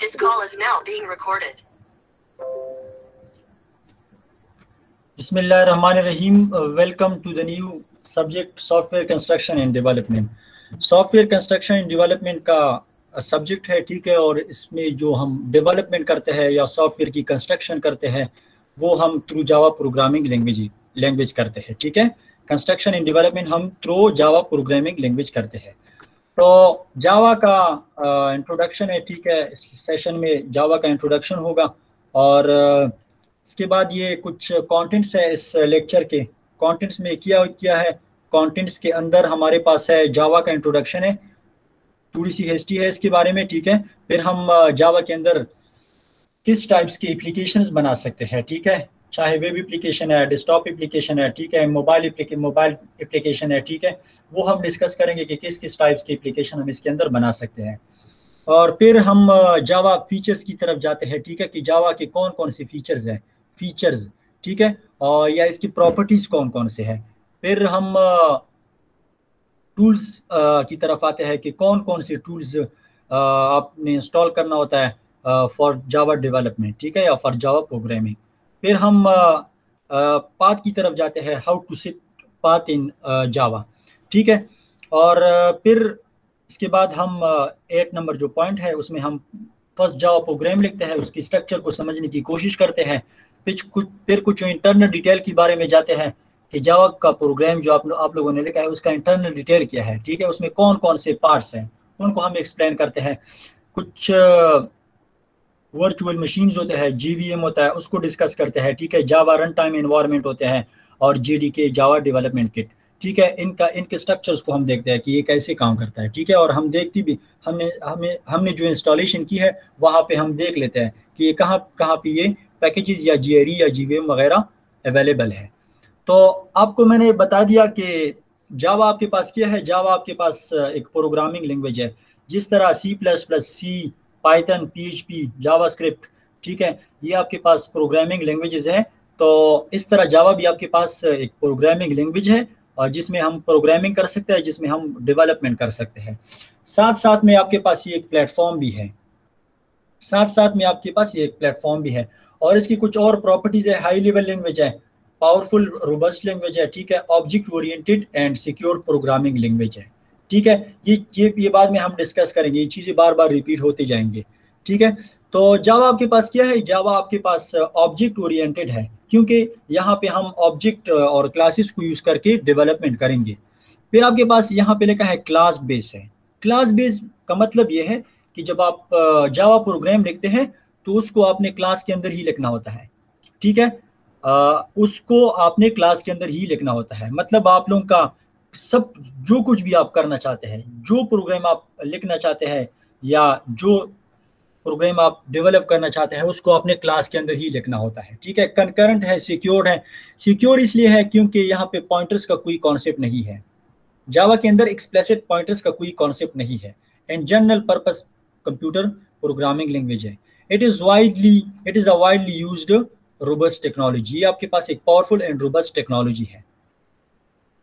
This call is now being recorded. Bismillahirrahmanirrahim. Welcome to the new subject software construction and development. Software construction and development का subject है, ठीक है। और इसमें जो हम डेवलपमेंट करते हैं या सॉफ्टवेयर की कंस्ट्रक्शन करते हैं वो हम थ्रू जावा प्रोग्रामिंग लैंग्वेज करते हैं, ठीक है। कंस्ट्रक्शन एंड डेवलपमेंट हम थ्रू जावा प्रोग्रामिंग लैंग्वेज करते हैं। तो जावा का इंट्रोडक्शन है, ठीक है। इस सेशन में जावा का इंट्रोडक्शन होगा और इसके बाद ये कुछ कंटेंट्स है इस लेक्चर के। कंटेंट्स में क्या है, कंटेंट्स के अंदर हमारे पास है जावा का इंट्रोडक्शन है, थोड़ी सी हिस्ट्री है इसके बारे में, ठीक है। फिर हम जावा के अंदर किस टाइप्स की एप्लीकेशंस बना सकते हैं, ठीक है। चाहे वेब एप्लीकेशन है, डेस्कटॉप एप्लीकेशन है, ठीक है, मोबाइल एप्लीकेशन है, ठीक है। वो हम डिस्कस करेंगे कि किस किस टाइप्स की एप्लीकेशन हम इसके अंदर बना सकते हैं। और फिर हम जावा फीचर्स की तरफ जाते हैं, ठीक है, कि जावा के कौन कौन से फीचर्स हैं, ठीक है, और या इसकी प्रॉपर्टीज कौन कौन से हैं। फिर हम टूल्स की तरफ आते हैं कि कौन कौन से टूल्स आपने इंस्टॉल करना होता है फॉर जावा डेवलपमेंट, ठीक है, या फॉर जावा प्रोग्रामिंग। फिर हम पाथ की तरफ जाते हैं, how to set path in Java, ठीक है। और फिर इसके बाद हम 8 नंबर जो पॉइंट है उसमें हम फर्स्ट जावा प्रोग्राम लिखते हैं, उसकी स्ट्रक्चर को समझने की कोशिश करते हैं। फिर कुछ इंटरनल डिटेल के बारे में जाते हैं कि जावा का प्रोग्राम जो आप लोगों ने लिखा है उसका इंटरनल डिटेल क्या है, ठीक है, उसमें कौन कौन से पार्ट्स हैं उनको हम एक्सप्लेन करते हैं। कुछ वर्चुअल मशीन्स होते हैं, जीवीएम होता है, उसको डिस्कस करते हैं, ठीक है। जावा रन टाइम एनवायरनमेंट होते हैं और जेडीके जावा डेवलपमेंट किट, ठीक है। इनके स्ट्रक्चर्स को हम देखते हैं कि ये कैसे काम करता है, ठीक है। और हम देखती भी हमने जो इंस्टॉलेशन की है वहाँ पे हम देख लेते हैं कि ये कहाँ पे ये पैकेजेस या जीआरई या जीवीएम वगैरह अवेलेबल है। तो आपको मैंने बता दिया कि जावा आपके पास क्या है। जावा आपके पास एक प्रोग्रामिंग लैंग्वेज है, जिस तरह C++, पाइथन, PHP, जावास्क्रिप्ट, ठीक है, ये आपके पास प्रोग्रामिंग लैंग्वेजेस है। तो इस तरह जावा भी आपके पास एक प्रोग्रामिंग लैंग्वेज है और जिसमें हम प्रोग्रामिंग कर सकते हैं, जिसमें हम डेवलपमेंट कर सकते हैं। साथ साथ में आपके पास ये एक प्लेटफॉर्म भी है, और इसकी कुछ और प्रॉपर्टीज है। हाई लेवल लैंग्वेज है, पावरफुल रोबस्ट लैंग्वेज है, ठीक है, object oriented and secure programming language है, ठीक है। ये बाद में हम डिस्कस करेंगे, ये चीज़ें बार बार रिपीट होती जाएंगे, ठीक है। तो जावा आपके पास क्या है, जावा आपके पास ऑब्जेक्ट ओरिएंटेड है, क्योंकि यहाँ पे हम ऑब्जेक्ट और क्लासेस को यूज़ करके डेवलपमेंट करेंगे। फिर आपके पास यहाँ पे लिखा है क्लास बेस है। क्लास बेस का मतलब ये है कि जब आप जावा प्रोग्राम लिखते हैं तो उसको आपने क्लास के अंदर ही लिखना होता है, ठीक है। उसको आपने क्लास के अंदर ही लिखना होता है। मतलब आप लोगों का सब जो कुछ भी आप करना चाहते हैं, जो प्रोग्राम आप लिखना चाहते हैं या जो प्रोग्राम आप डेवलप करना चाहते हैं, उसको आपने क्लास के अंदर ही लिखना होता है, ठीक है। कंकरेंट है, सिक्योर्ड है। सिक्योर इसलिए है क्योंकि यहाँ पे पॉइंटर्स का कोई कॉन्सेप्ट नहीं है। जावा के अंदर एक्सप्लिसिट पॉइंटर्स का कोई कॉन्सेप्ट नहीं है। And general purpose computer programming language है। It is a widely used robust technology. आपके पास एक पावरफुल एंड रोबस्ट टेक्नोलॉजी है।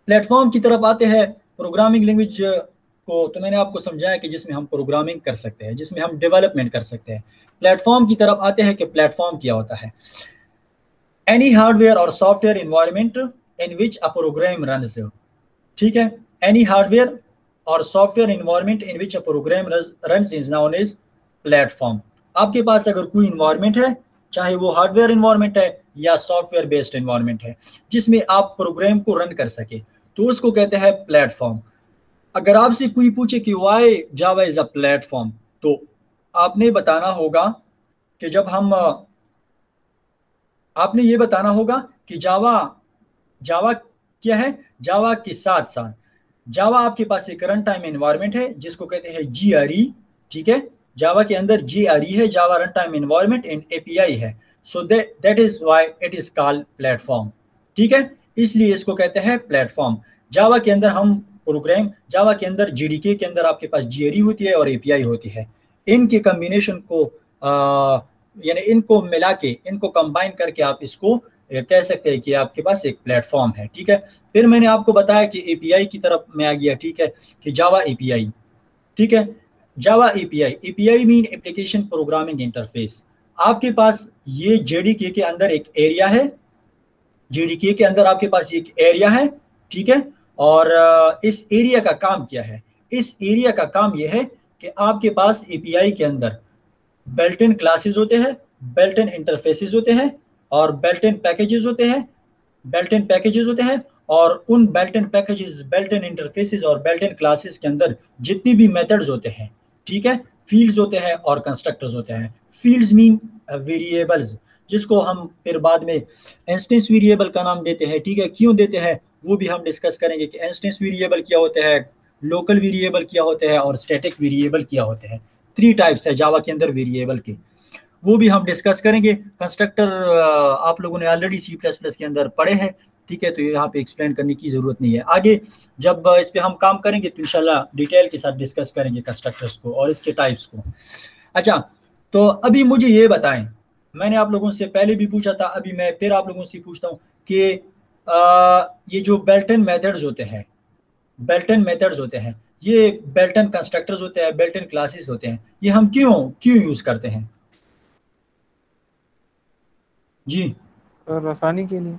प्लेटफॉर्म की तरफ आते हैं प्रोग्रामिंग लैंग्वेज को, तो मैंने आपको समझाया कि जिसमें हम प्रोग्रामिंग कर सकते हैं, जिसमें हम डेवलपमेंट कर सकते हैं। प्लेटफॉर्म की तरफ आते हैं कि प्लेटफॉर्म क्या होता है। एनी हार्डवेयर और software environment in which a program runs, ठीक है। एनी हार्डवेयर और software environment in which a program runs is known as platform. आपके पास अगर कोई इन्वायरमेंट है, चाहे वो हार्डवेयर इन्वायरमेंट है या सॉफ्टवेयर बेस्ड इन्वायरमेंट है, जिसमें आप प्रोग्राम को रन कर सके, तो उसको कहते हैं प्लेटफॉर्म। अगर आपसे कोई पूछे कि why Java is a platform, तो आपने बताना होगा कि आपने ये बताना होगा कि जावा क्या है। जावा के साथ साथ जावा आपके पास एक रन टाइम एनवायरनमेंट है जिसको कहते हैं जीआरई, ठीक है। जावा के अंदर जीआरई है, Java run time environment, and API है। So that is why it is called platform, ठीक है। इसलिए इसको कहते हैं प्लेटफॉर्म। जावा के अंदर जावा के अंदर जीडीके के अंदर आपके पास जीआरई होती है और एपीआई होती है। इनके कॉम्बिनेशन को यानी इनको मिला के, इनको कंबाइन करके आप इसको कह सकते हैं कि आपके पास एक प्लेटफॉर्म है, ठीक है। फिर मैंने आपको बताया कि एपीआई की तरफ मैं आ गया, ठीक है, कि जावा एपीआई, ठीक है। Java API, API mean application programming interface. आपके पास ये जेडीके के अंदर एक एरिया है, जेडीके के अंदर आपके पास एक एरिया है, ठीक है। और इस एरिया का काम क्या है? इस एरिया का काम यह है कि आपके पास एपीआई के अंदर बिल्ट इन क्लासेस होते हैं, बिल्ट इन इंटरफेसेस होते हैं, और बिल्ट इन पैकेजेस होते हैं, बिल्ट इन पैकेजेस होते हैं। और उन built in packages, built in interfaces और बिल्ट इन क्लासेस के अंदर जितनी भी मेथड्स होते हैं, ठीक है, फील्ड्स होते हैं और कंस्ट्रक्टर्स होते हैं। फील्ड्स मीन वेरिएबल्स, जिसको हम फिर बाद में इंस्टेंस वेरिएबल का नाम देते हैं, ठीक है। क्यों देते हैं वो भी हम डिस्कस करेंगे कि इंस्टेंस वेरिएबल क्या होते हैं, लोकल वेरिएबल क्या होते हैं और स्टैटिक वेरिएबल क्या होते हैं। 3 टाइप्स है जावा के अंदर वेरिएबल के, वो भी हम डिस्कस करेंगे। कंस्ट्रक्टर आप लोगों ने ऑलरेडी सी प्लस प्लस के अंदर पढ़े हैं, ठीक है, तो यहाँ पे एक्सप्लेन करने की ज़रूरत नहीं है। आगे जब इस पे हम काम करेंगे तो इंशाल्लाह डिटेल के साथ डिस्कस करेंगे कंस्ट्रक्टर्स को और इसके टाइप्स को। अच्छा, तो अभी मुझे ये बताएं, मैंने आप लोगों से पहले भी पूछा था, अभी मैं फिर आप लोगों से पूछता हूँ कि ये जो बिल्ट इन मेथड्स होते हैं, बिल्ट इन मेथड्स होते हैं, ये बिल्ट इन कंस्ट्रक्टर्स होते हैं, बिल्ट इन क्लासेस होते हैं, ये हम क्यों क्यों यूज़ करते हैं? जी सर आसानी के लिए।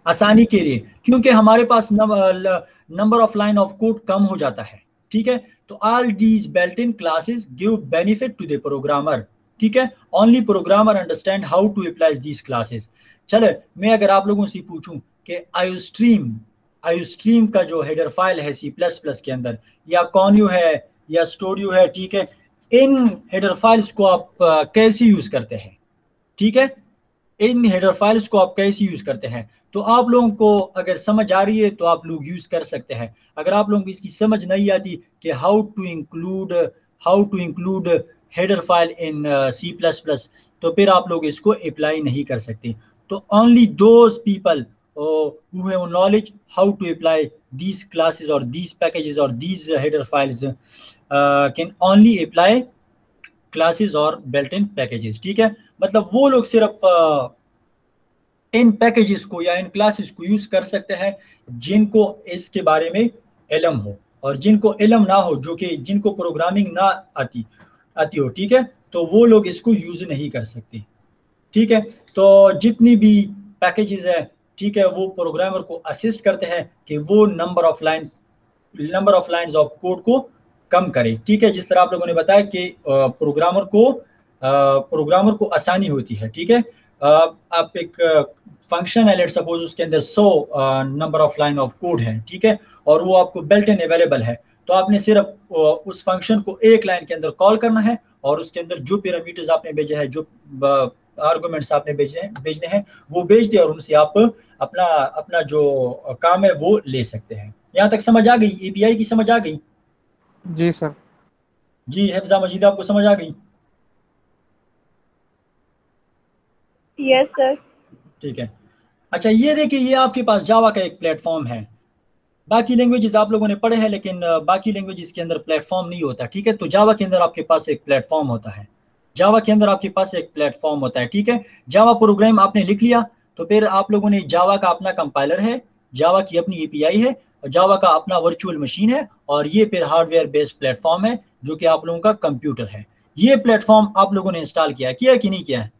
आसानी के लिए, क्योंकि हमारे पास number of line of code कम हो जाता है, ठीक है। तो all these built in classes give benefit to the programmer, ठीक है। Only programmer understand how to apply these classes. चले, मैं अगर आप लोगों से पूछूं कि आईओस्ट्रीम का जो हेडर फाइल है सी प्लस प्लस के अंदर, या कॉन्यू है या स्टूडियो है, ठीक है, इन हेडर फाइल्स को आप कैसे यूज करते हैं, ठीक है, इन हेडर फाइल्स को आप कैसे यूज करते हैं। तो आप लोगों को अगर समझ आ रही है तो आप लोग यूज कर सकते हैं। अगर आप लोगों को इसकी समझ नहीं आती कि how to include header file in C plus plus, तो फिर आप लोग इसको अप्लाई नहीं कर सकते। तो only those people who have knowledge how to apply these classes or these packages or these header files can only apply classes और built-in packages, ठीक है। मतलब वो लोग सिर्फ इन पैकेजेस को या इन क्लासेस को यूज कर सकते हैं जिनको इसके बारे में इल्म हो, और जिनको इल्म ना हो, जो कि जिनको प्रोग्रामिंग ना आती हो, ठीक है, तो वो लोग इसको यूज नहीं कर सकते, ठीक है। तो जितनी भी पैकेजेस है, ठीक है, वो प्रोग्रामर को असिस्ट करते हैं कि वो number of lines of code को कम करे, ठीक है। जिस तरह आप लोगों ने बताया कि प्रोग्रामर को आसानी होती है, ठीक है। आप एक फंक्शन है, लेट्स सपोज उसके अंदर 100 number of line of code है, ठीक है, और वो आपको बिल्ट इन अवेलेबल है, तो आपने सिर्फ उस फंक्शन को एक लाइन के अंदर कॉल करना है और उसके अंदर जो पैरामीटर्स आपने भेजे हैं, जो आर्गुमेंट्स आपने भेजने हैं, वो भेज दिया और उनसे आप अपना जो काम है वो ले सकते हैं। यहाँ तक समझ आ गई? एपीआई की समझ आ गई? जी सर। जी हिफ्जा मजीदा, आपको समझ आ गई? Yes sir. ठीक है। अच्छा, ये देखिए, ये आपके पास जावा का एक प्लेटफॉर्म है। बाकी लैंग्वेजेस आप लोगों ने पढ़े हैं, लेकिन बाकी लैंग्वेजेस के अंदर प्लेटफॉर्म नहीं होता, ठीक है। तो जावा के अंदर आपके पास एक प्लेटफॉर्म होता है, जावा के अंदर आपके पास एक प्लेटफॉर्म होता है, ठीक है। जावा प्रोग्राम आपने लिख लिया, तो फिर आप लोगों ने जावा का अपना कंपाइलर है, जावा की अपनी एपीआई है, और जावा का अपना वर्चुअल मशीन है, और ये फिर हार्डवेयर बेस्ड प्लेटफॉर्म है जो कि आप लोगों का कंप्यूटर है। ये प्लेटफॉर्म आप लोगों ने इंस्टॉल किया कि नहीं किया है?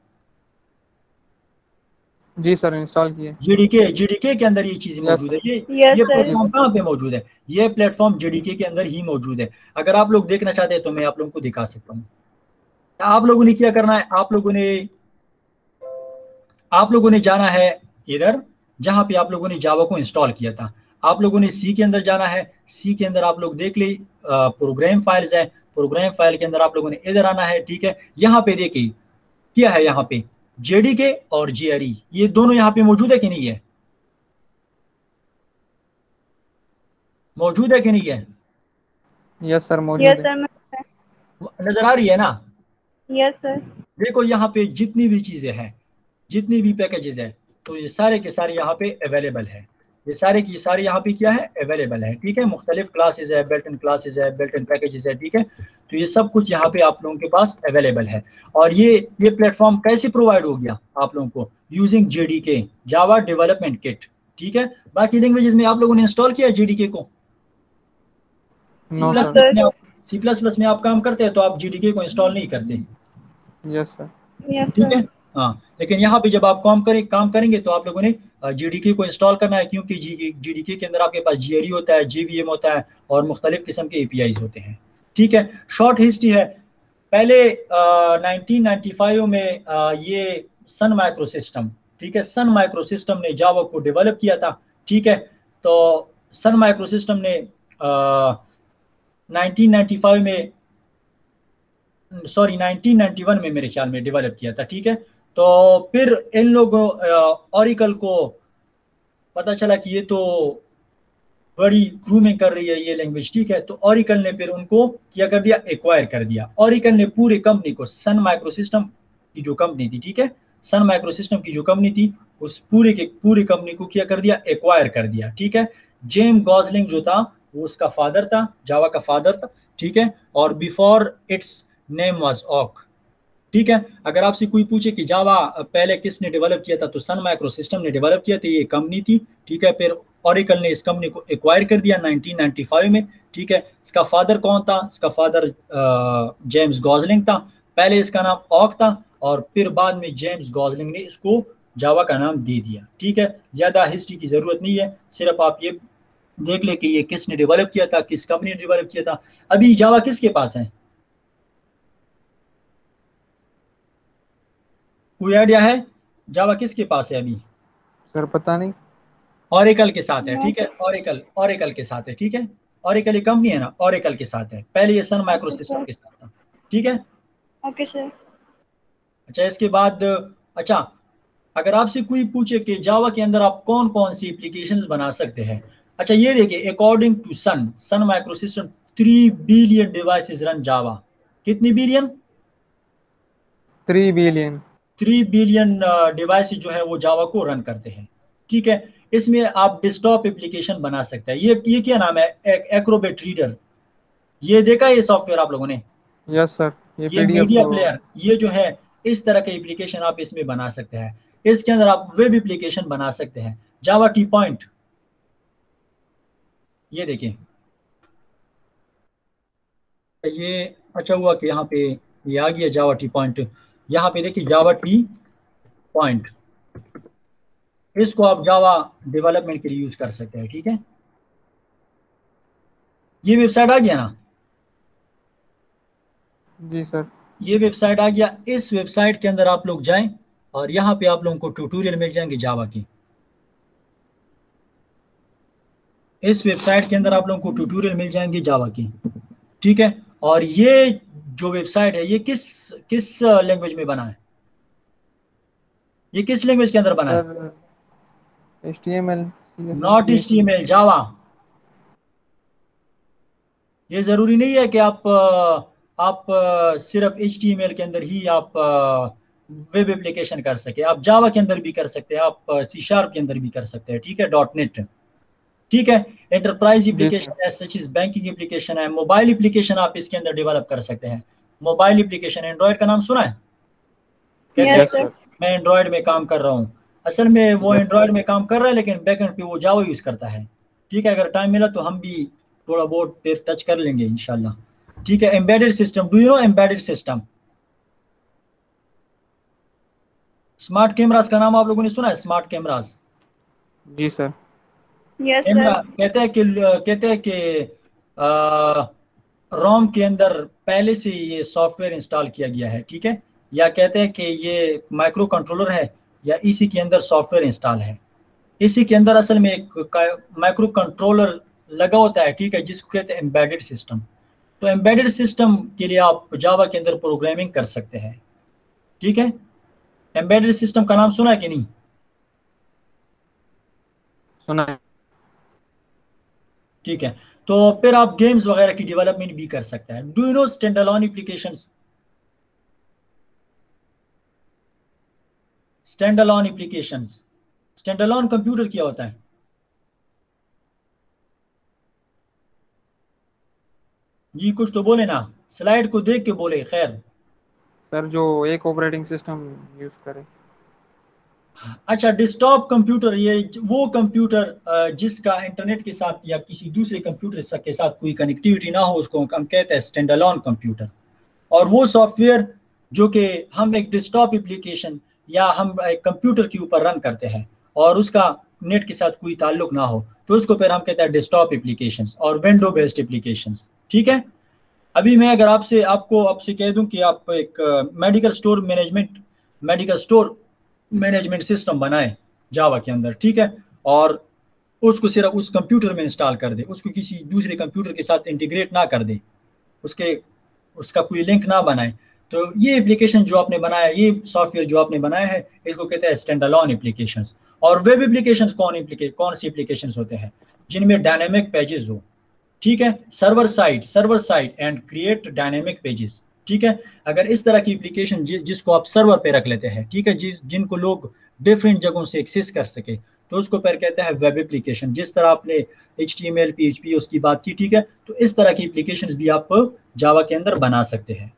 जी सर, इंस्टॉल किए। जेडीके के अंदर ये चीज मौजूद है। ये प्लेटफॉर्म कहाँ पे मौजूद है? ये प्लेटफॉर्म जेडीके के अंदर ही मौजूद है। अगर आप लोग देखना चाहते हैं तो मैं आप लोगों को दिखा सकता हूँ। आप लोगों ने क्या करना है, आप लोगों ने जाना है इधर जहां पे आप लोगों ने जावा को इंस्टॉल किया था। आप लोगों ने सी के अंदर जाना है, सी के अंदर आप लोग देख ले प्रोग्राम फाइल्स है, प्रोग्राम फाइल के अंदर आप लोगों ने इधर आना है, ठीक है। यहाँ पे देखिए क्या है, यहाँ पे जेडीके और जीआरई, ये दोनों यहाँ पे मौजूद है कि नहीं है? मौजूद है कि नहीं है? यस सर, मौजूद है। नजर आ रही है ना? Yes sir. देखो यहाँ पे जितनी भी चीजें हैं, जितनी भी पैकेजेस है, तो ये सारे के सारे यहाँ पे अवेलेबल है। ये सारे की सारी यहाँ पे क्या है, अवेलेबल है, ठीक है। मुख्तलिफ क्लासेस है, बिल्ट इन क्लासेस है, बिल्ट इन पैकेजेस है, ठीक है। तो ये सब कुछ यहाँ पे आप लोगों के पास अवेलेबल है। और ये प्लेटफॉर्म कैसे प्रोवाइड हो गया आप लोगों को? Using JDK, Java development kit, ठीक है। बाकी लैंग्वेजेस में आप लोगों ने इंस्टॉल किया जेडीके को? C++ में आप काम करते हैं तो आप GDK को इंस्टॉल नहीं करते, यस सर। यस ठीक है। सर। हाँ, लेकिन यहाँ पे जब आप काम करेंगे तो आप लोगों ने GDK को इंस्टॉल करना है, क्योंकि GDK के अंदर आपके पास GRE होता है, JVM होता है और मुख्तलिफ किस्म के APIs होते हैं, ठीक है। शॉर्ट हिस्ट्री है, पहले 1995 में ये सन माइक्रो सिस्टम, ठीक है, सन माइक्रो सिस्टम ने जावा को डेवलप किया था, ठीक है। तो सन माइक्रो सिस्टम ने 1995 में, सॉरी 1991 में मेरे ख्याल में डेवलप किया था, ठीक है। तो फिर इन लोगों ऑरिकल को पता चला कि ये तो बड़ी ग्रूमिंग कर रही है ये लैंग्वेज, ठीक है। तो ऑरिकल ने फिर उनको क्या कर दिया, एक्वायर कर दिया। ऑरिकल ने पूरी कंपनी को, सन माइक्रो सिस्टम की जो कंपनी थी, ठीक है, सन माइक्रो सिस्टम की जो कंपनी थी उस पूरी कंपनी को क्या कर दिया, एक्वायर कर दिया, ठीक है। जेम गॉसलिंग जो था वो उसका फादर था, जावा का फादर था, ठीक है। और बिफोर इट्स नेम वाज ऑक, ठीक है। अगर आपसे कोई पूछे कि जावा पहले किसने डेवलप किया था, तो सन माइक्रो सिस्टम ने डेवलप किया था, ये कंपनी थी, ठीक है। फिर ऑरिकल ने इस कंपनी को एक्वायर कर दिया 1995 में, ठीक है। इसका फादर कौन था, इसका फादर जेम्स गॉसलिंग था, पहले इसका नाम ऑक था और फिर बाद में जेम्स गॉसलिंग ने इसको जावा का नाम दे दिया, ठीक है। ज्यादा हिस्ट्री की जरूरत नहीं है, सिर्फ आप ये देख ले कि ये किसने डेवलप किया था, किस कंपनी ने डेवलप किया था। अभी जावा किसके पास है, कोई आइडिया है जावा किसके पास है अभी? सर पता नहीं। ऑरेकल के साथ है, ठीक है। ऑरेकल के साथ है, ठीक है। ऑरेकल एक कंपनी है ना, ऑरेकल के साथ है, पहले ये Sun micro okay system sir. के साथ था, ठीक है। Okay sir. अच्छा, इसके बाद, अच्छा, अगर आपसे कोई पूछे कि जावा के अंदर आप कौन कौन सी एप्लीकेशंस बना सकते हैं, अच्छा ये देखिए, according to Sun Micro System 3 billion devices run Java. कितनी बिलियन? 3 बिलियन। 3 बिलियन डिवाइस जो है वो जावा को रन करते हैं, ठीक है। इसमें आप डेस्कटॉप एप्लीकेशन बना सकते हैं। ये क्या नाम है, एक्रोबेट रीडर, ये देखा है ये सॉफ्टवेयर आप लोगों ने? यस सर, ये ये PDF मीडिया को। प्लेयर, ये जो है इस तरह के एप्लीकेशन आप इसमें बना सकते हैं। इसके अंदर आप वेब एप्लीकेशन बना सकते हैं, जावा टी पॉइंट, ये देखिए ये। अच्छा हुआ कि यहाँ पे ये आ गया जावा टी पॉइंट, यहाँ पे देखिए जावा टी पॉइंट, इसको आप जावा डेवलपमेंट के लिए यूज कर सकते हैं, ठीक है। ये वेबसाइट आ गया ना, जी सर। ये वेबसाइट आ गया। इस वेबसाइट के अंदर आप लोग जाएं और यहाँ पे आप लोगों को ट्यूटोरियल मिल जाएंगे जावा की। इस वेबसाइट के अंदर आप लोगों को ट्यूटोरियल मिल जाएंगे जावा की, ठीक है। और ये जो वेबसाइट है ये किस किस लैंग्वेज में बना है, ये किस लैंग्वेज के अंदर बना है? Sir HTML CSS not PHP। HTML, जावा। ये जरूरी नहीं है कि आप सिर्फ HTML के अंदर ही आप वेब एप्लीकेशन कर सके, आप जावा के अंदर भी कर सकते हैं, आप C# के अंदर भी कर सकते हैं, ठीक है, .NET, ठीक है। एंटरप्राइज जी सर। एप्लीकेशन है, सच इज बैंकिंग एप्लीकेशन है, मोबाइल एप्लीकेशन आप इसके अंदर डेवलप कर सकते हैं। मोबाइल एप्लीकेशन, एंड्रॉयड का नाम सुना है? कहते हैं यस यस सर। सर। मैं एंड्रॉयड में काम कर रहा हूँ, असल में वो यस एंड्रॉयड में काम कर रहा है लेकिन बैकएंड पे वो जावा यूज करता है, ठीक है। अगर टाइम मिला तो हम भी थोड़ा बहुत फिर टच कर लेंगे इंशाल्लाह, ठीक है। Embedded system, do you know embedded system? Smart cameras का नाम आप लोगों ने सुना है, स्मार्ट कैमरास? जी सर। Yes camera, sir. कहते हैं कि रोम के अंदर पहले से ये सॉफ्टवेयर इंस्टॉल किया गया है, ठीक है। या कहते हैं कि ये माइक्रो कंट्रोलर है या इसी के अंदर सॉफ्टवेयर इंस्टॉल है। इसी के अंदर असल में एक माइक्रो कंट्रोलर लगा होता है, ठीक है, जिसको कहते हैं एम्बेडेड सिस्टम। तो एम्बेडेड सिस्टम के लिए आप जावा के अंदर प्रोग्रामिंग कर सकते हैं, ठीक है। एम्बेडेड सिस्टम का नाम सुना है कि नहीं? सुना है। ठीक है। तो फिर आप गेम्स वगैरह की डेवलपमेंट भी कर सकते हैं। Do you know standalone applications? Standalone applications, standalone computer क्या होता है? जी कुछ तो बोले ना, स्लाइड को देख के बोले, खैर। सर जो एक ऑपरेटिंग सिस्टम यूज करे। अच्छा, डेस्कटॉप कंप्यूटर, ये वो कंप्यूटर जिसका इंटरनेट के साथ या किसी दूसरे कंप्यूटर के साथ कोई कनेक्टिविटी ना हो, उसको हम कहते हैं स्टैंड अलोन कंप्यूटर। और वो सॉफ्टवेयर जो कि हम एक डेस्कटॉप एप्लीकेशन या हम एक कंप्यूटर के ऊपर रन करते हैं और उसका नेट के साथ कोई ताल्लुक ना हो, तो उसको फिर हम कहते हैं डेस्कटॉप एप्लीकेशंस और विंडो बेस्ड एप्लीकेशंस। ठीक है। अभी मैं अगर आपसे कह दूं कि आप एक मेडिकल स्टोर मैनेजमेंट सिस्टम बनाए जावा के अंदर, ठीक है, और उसको सिर्फ उस कंप्यूटर में इंस्टॉल कर दे, उसको किसी दूसरे कंप्यूटर के साथ इंटीग्रेट ना कर दे, उसका कोई लिंक ना बनाए, तो ये एप्लीकेशन जो आपने बनाया, ये सॉफ्टवेयर जो आपने बनाया है, इसको कहते हैं स्टैंड अलोन एप्लीकेशंस। और वेब एप्लीकेशंस कौन सी एप्लीकेशंस होते हैं? जिनमें डायनेमिक पेजेस हो, ठीक है, server side and create dynamic pages. ठीक है, अगर इस तरह की एप्लीकेशन जिसको आप सर्वर पे रख लेते हैं, ठीक है, जिनको लोग डिफरेंट जगहों से एक्सेस कर सके, तो उसको फिर कहते हैं वेब एप्लीकेशन। जिस तरह आपने HTML PHP उसकी बात की, ठीक है, तो इस तरह की एप्लीकेशन भी आप जावा के अंदर बना सकते हैं।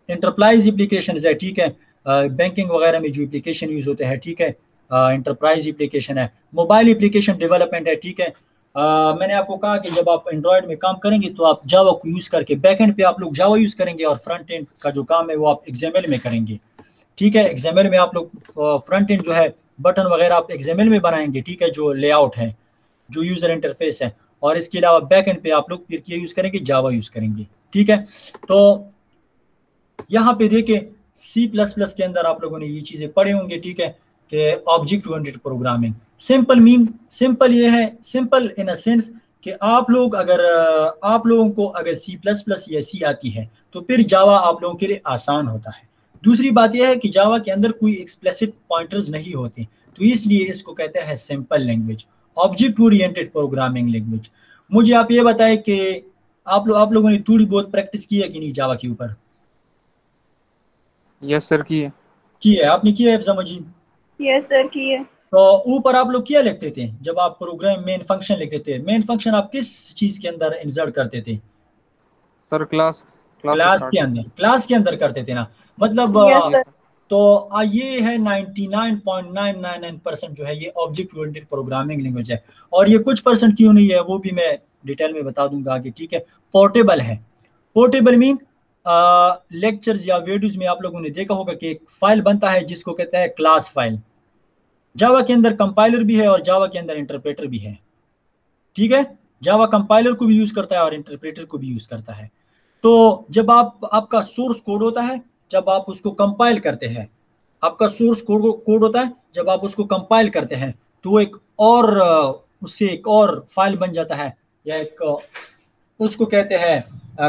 इंटरप्राइज एप्लीकेशन है, ठीक है, बैंकिंग वगैरह में जो एप्लीकेशन यूज होते हैं, ठीक है, इंटरप्राइज एप्लीकेशन है। मोबाइल एप्लीकेशन डेवलपमेंट है, ठीक है। मैंने आपको कहा कि जब आप एंड्रॉयड में काम करेंगे तो आप जावा को यूज करके बैकएंड पे आप लोग जावा यूज करेंगे और फ्रंट एंड का जो काम है वो आप XML में करेंगे। ठीक है, XML में आप लोग फ्रंट एंड जो है बटन वगैरह आप XML में बनाएंगे, ठीक है, जो लेआउट है, जो यूजर इंटरफेस है, और इसके अलावा बैक एंड पे आप लोग फिर क्या यूज करेंगे? जावा यूज करेंगे। ठीक है, तो यहाँ पे देखिए C++ के अंदर आप लोगों ने ये चीजें पढ़े होंगे, ठीक है, कि ऑब्जेक्ट ओरिएंटेड प्रोग्रामिंग। सिंपल ये है, सिंपल इन अ सेंस कि आप लोगों को अगर C++ या C आती है तो फिर जावा आप लोगों के लिए आसान होता है। दूसरी बात यह है कि जावा के अंदर कोई एक्सप्लिसिट पॉइंटर्स नहीं होते, तो इसलिए इसको कहते हैं simple language, object oriented programming language. मुझे आप ये बताएं कि आप लोगों ने थोड़ी बहुत प्रैक्टिस की है कि नहीं जावा के ऊपर? यस सर, की है आपने, किया है समझी? यस सर, की है। तो ऊपर आप लोग क्या लिखते थे जब आप प्रोग्राम मेन फंक्शन लिखते थे? मेन फंक्शन आप किस चीज के अंदर इंसर्ट करते थे? सर क्लास क्लास के अंदर करते थे ना, मतलब यस सर। तो ये है 99.999% जो है ये ऑब्जेक्ट ओरिएंटेड प्रोग्रामिंग लैंग्वेज है। और ये कुछ परसेंट क्यों नहीं है वो भी मैं डिटेल में बता दूंगा आगे, ठीक है। पोर्टेबल है। पोर्टेबल मीन लेक्चर्स या वीडियोस में आप लोगों ने देखा होगा कि एक फाइल बनता है जिसको कहते हैं क्लास फाइल। जावा के अंदर कंपाइलर भी है और जावा के अंदर इंटरप्रेटर भी है, ठीक है। जावा कंपाइलर को भी यूज करता है और इंटरप्रेटर को भी यूज करता है। तो जब आपका सोर्स कोड होता है, जब आप उसको कंपाइल करते हैं, आपका सोर्स कोड होता है, जब आप उसको कंपाइल करते हैं तो उससे एक और फाइल बन जाता है, या उसको कहते हैं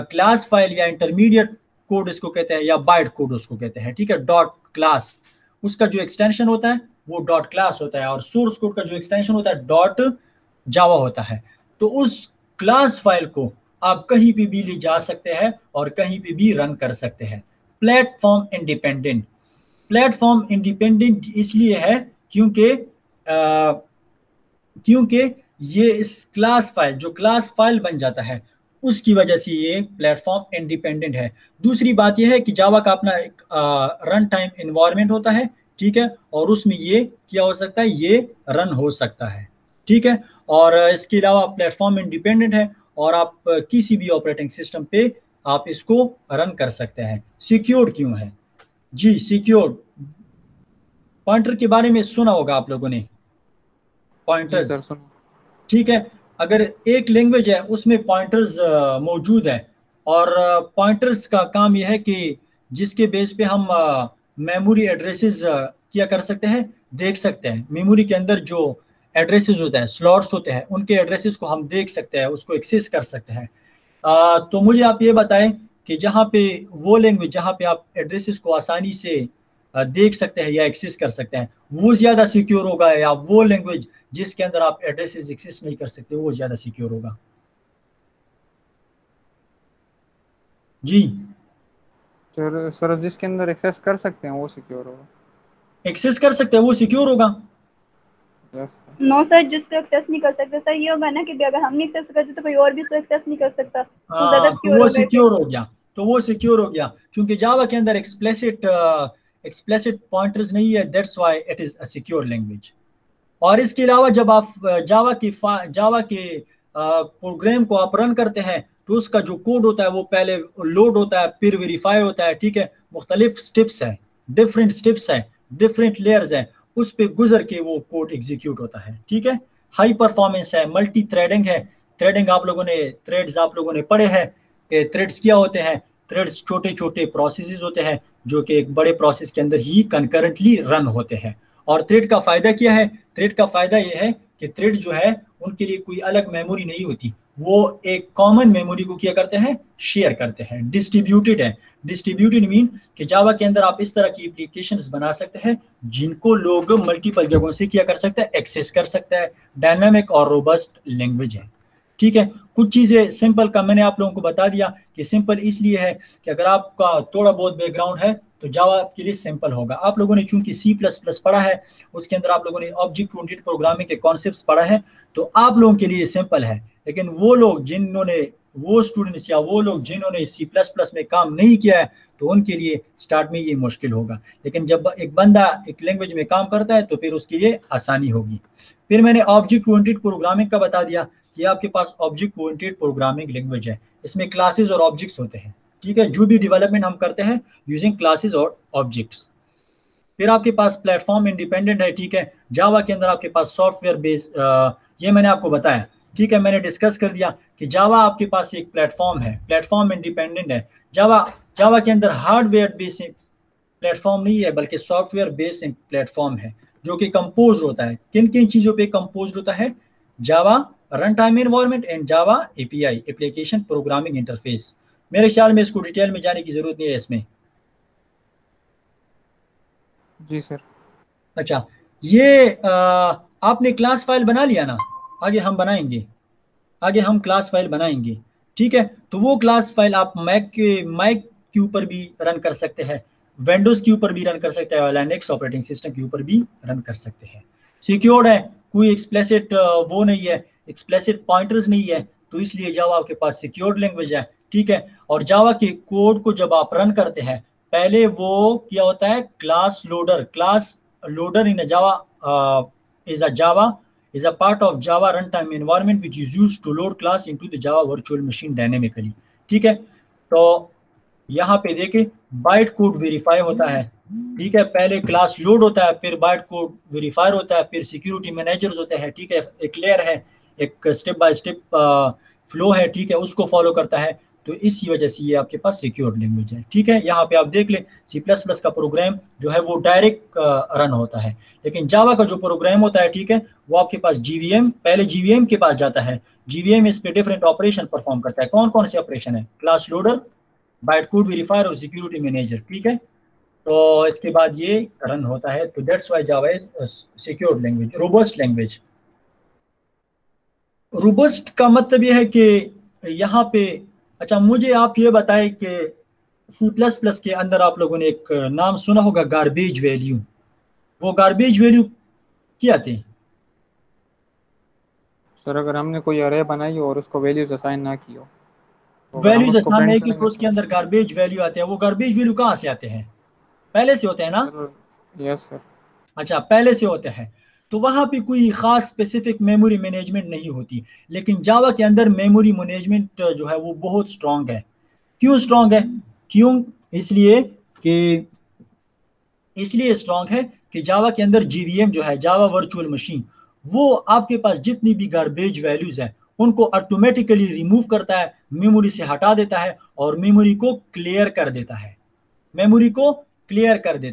क्लास फाइल या इंटरमीडिएट कोड इसको कहते हैं, या बाइट कोड उसको कहते हैं, ठीक है। डॉट क्लास उसका जो एक्सटेंशन होता है वो डॉट क्लास होता है, और सोर्स कोड का जो एक्सटेंशन होता है डॉट जावा होता है। तो उस क्लास फाइल को आप कहीं पे भी ले जा सकते हैं और कहीं पे भी रन कर सकते हैं। प्लेटफॉर्म इंडिपेंडेंट इसलिए है क्योंकि ये इस क्लास फाइल, जो क्लास फाइल बन जाता है, उसकी वजह से ये प्लेटफॉर्म इंडिपेंडेंट है। दूसरी बात ये है कि जावा का अपना एक रन टाइम इन्वायरमेंट होता है, ठीक है, और उसमें ये क्या हो सकता है, ये रन हो सकता है, ठीक है। और इसके अलावा प्लेटफॉर्म इंडिपेंडेंट है और आप किसी भी ऑपरेटिंग सिस्टम पे आप इसको रन कर सकते हैं। सिक्योर्ड क्यों है जी? सिक्योर्ड पॉइंटर के बारे में सुना होगा आप लोगों ने, पॉइंटर्स, ठीक है। अगर एक लैंग्वेज है उसमें पॉइंटर्स मौजूद है, और पॉइंटर्स का काम यह है कि जिसके बेस पे हम मेमोरी एड्रेसेस क्या कर सकते हैं, देख सकते हैं। मेमोरी के अंदर जो एड्रेसेस होते हैं, स्लॉट्स होते हैं, उनके एड्रेसेस को हम देख सकते हैं, उसको एक्सेस कर सकते हैं। तो मुझे आप ये बताएं कि जहाँ पे वो लैंग्वेज जहाँ पे आप एड्रेसेस को आसानी से देख सकते हैं या एक्सेस कर सकते हैं, वो ज़्यादा सिक्योर होगा, या वो लैंग्वेज जिसके अंदर आप एड्रेसेस एक्सेस नहीं कर सकते वो ज़्यादा सिक्योर होगा? जी सर जिसके अंदर एक्सेस कर सकते हैं वो सिक्योर होगा। एक्सेस कर सकते हैं वो सिक्योर होगा? यस नो सर, जिसको एक्सेस नहीं कर सकते सर, ये होगा ना कि अगर हम नहीं एक्सेस करते तो कोई और भी उसको एक्सेस नहीं कर सकता, तो ज्यादा तो सिक्योर वो होगा। सिक्योर हो गया, क्योंकि जावा के अंदर एक्सप्लिसिट एक्सप्लिसिट पॉइंटर्स नहीं है, that's why it is a secure language. और इसके अलावा जब आप जावा के प्रोग्राम को आप रन करते हैं तो उसका जो कोड होता है वो पहले लोड होता है, फिर वेरीफाई होता है, ठीक है। मुख्तलिफ स्टेप्स हैं, डिफरेंट स्टेप्स हैं, डिफरेंट लेयर्स हैं, उस पर गुजर के वो कोड एग्जीक्यूट होता है, ठीक है। हाई परफॉर्मेंस है, मल्टी थ्रेडिंग है। थ्रेडिंग थ्रेड्स आप लोगों ने पढ़े हैं कि थ्रेड्स क्या होते हैं। थ्रेड्स छोटे छोटे प्रोसेसेस होते हैं जो कि एक बड़े प्रोसेस के अंदर ही कंकरेंटली रन होते हैं। और थ्रेड का फ़ायदा क्या है? थ्रेड का फ़ायदा ये है कि थ्रेड जो है उनके लिए कोई अलग मेमोरी नहीं होती, वो एक कॉमन मेमोरी को क्या करते हैं, शेयर करते हैं, डिस्ट्रीब्यूटेड है। डिस्ट्रीब्यूटेड मीन कि जावा के अंदर आप इस तरह की एप्लीकेशंस बना सकते हैं जिनको लोग मल्टीपल जगहों से क्या कर सकते हैं, एक्सेस कर सकते हैं। डायनामिक और रोबस्ट लैंग्वेज है, ठीक है। कुछ चीज़ें सिंपल का मैंने आप लोगों को बता दिया कि सिंपल इसलिए है कि अगर आपका थोड़ा बहुत बैकग्राउंड है तो जावा के लिए सिंपल होगा। आप लोगों ने चूंकि C++ पढ़ा है, उसके अंदर आप लोगों ने ऑब्जेक्ट ओरिएंटेड प्रोग्रामिंग के कॉन्सेप्ट्स पढ़ा है, तो आप लोगों के लिए सिंपल है। लेकिन वो स्टूडेंट्स या वो लोग जिन्होंने C++ में काम नहीं किया है तो उनके लिए स्टार्ट में ये मुश्किल होगा। लेकिन जब एक बंदा एक लैंग्वेज में काम करता है तो फिर उसके लिए आसानी होगी। फिर मैंने ऑब्जेक्ट ओरिएंटेड प्रोग्रामिंग का बता दिया कि आपके पास ऑब्जेक्ट ओरिएंटेड प्रोग्रामिंग लैंग्वेज है, इसमें क्लासेस और ऑब्जेक्ट्स होते हैं, ठीक है। जो भी डेवलपमेंट हम करते हैं यूजिंग क्लासेस और ऑब्जेक्ट्स। फिर आपके पास प्लेटफॉर्म इंडिपेंडेंट है, ठीक है। जावा के अंदर आपके पास सॉफ्टवेयर बेस्ड, ये मैंने आपको बताया, ठीक है। मैंने डिस्कस कर दिया कि जावा आपके पास एक प्लेटफॉर्म है, प्लेटफॉर्म इंडिपेंडेंट है। जावा के अंदर हार्डवेयर बेस्ड प्लेटफॉर्म नहीं है बल्कि सॉफ्टवेयर बेस्ड प्लेटफॉर्म है जो कि कंपोज होता है। किन किन चीज़ों पे कंपोज होता है? Java run time environment and Java API, application programming interface. मेरे ख्याल में इसको डिटेल में जाने की जरूरत नहीं है इसमें। जी सर। अच्छा, ये आपने क्लास फाइल बना लिया ना? आगे हम क्लास फाइल बनाएंगे, ठीक है। तो वो क्लास फाइल आप मैक के ऊपर भी रन कर सकते हैं, विंडोज के ऊपर भी रन कर सकते हैं और लिनक्स ऑपरेटिंग सिस्टम के ऊपर भी रन कर सकते हैं। सिक्योर्ड है, कोई एक्सप्लिसिट वो नहीं है, एक्सप्लिसिट पॉइंटर्स नहीं है, तो इसलिए जावा आपके पास सिक्योर्ड लैंग्वेज है, ठीक है। और जावा के कोड को जब आप रन करते हैं पहले वो क्या होता है, class loader in Java is a part of Java runtime environment which is used to load class into the Java virtual machine dynamically, ठीक है। तो यहाँ पे देखें बाइट कोड वेरीफाई होता है, ठीक है। पहले क्लास लोड होता है, फिर बाइट कोड वेरीफायर होता है, फिर सिक्योरिटी मैनेजर्स होते हैं, ठीक है। एक लेयर है, एक स्टेप बाय स्टेप फ्लो है, ठीक है, उसको फॉलो करता है। तो इसी वजह से ये आपके पास सिक्योर लैंग्वेज है, ठीक है। यहाँ पे आप देख ले C++ का प्रोग्राम जो है वो डायरेक्ट रन होता है, लेकिन जावा का जो प्रोग्राम होता है, ठीक है, वो आपके पास पहले GVM के पास जाता है। GVM इस पे डिफरेंट ऑपरेशन परफॉर्म करता है। कौन कौन से ऑपरेशन है? Class loader, byte code verifier और सिक्योरिटी मैनेजर, ठीक है। तो इसके बाद ये रन होता है। तो that's why Java is secure language, robust language. Robust का मतलब ये है कि यहाँ पे, अच्छा मुझे आप ये बताएं कि C++ के अंदर आप लोगों ने एक नाम सुना होगा, गार्बेज वैल्यू। वो गार्बेज वैल्यू क्या थे? सर अगर हमने कोई अरे बनाई और उसको वैल्यूज असाइन ना की हो, तो अगर हम वैल्यूज उसको असाइन प्रिंट नहीं की करेंगे तो उसके अंदर गार्बेज वैल्यू आते हैं। वो गार्बेज वैल्यू कहाँ से आते हैं? पहले से होते हैं ना? Yes sir. अच्छा, पहले से होते हैं। तो वहाँ पे कोई ख़ास स्पेसिफिक मेमोरी मैनेजमेंट नहीं होती, लेकिन जावा के अंदर मेमोरी मैनेजमेंट जो है वो बहुत स्ट्रांग है। क्यों स्ट्रांग है? क्यों? इसलिए स्ट्रांग है कि जावा के अंदर GVM जो है, जावा वर्चुअल मशीन, वो आपके पास जितनी भी गार्बेज वैल्यूज हैं उनको ऑटोमेटिकली रिमूव करता है, मेमोरी से हटा देता है और मेमोरी को क्लियर कर देता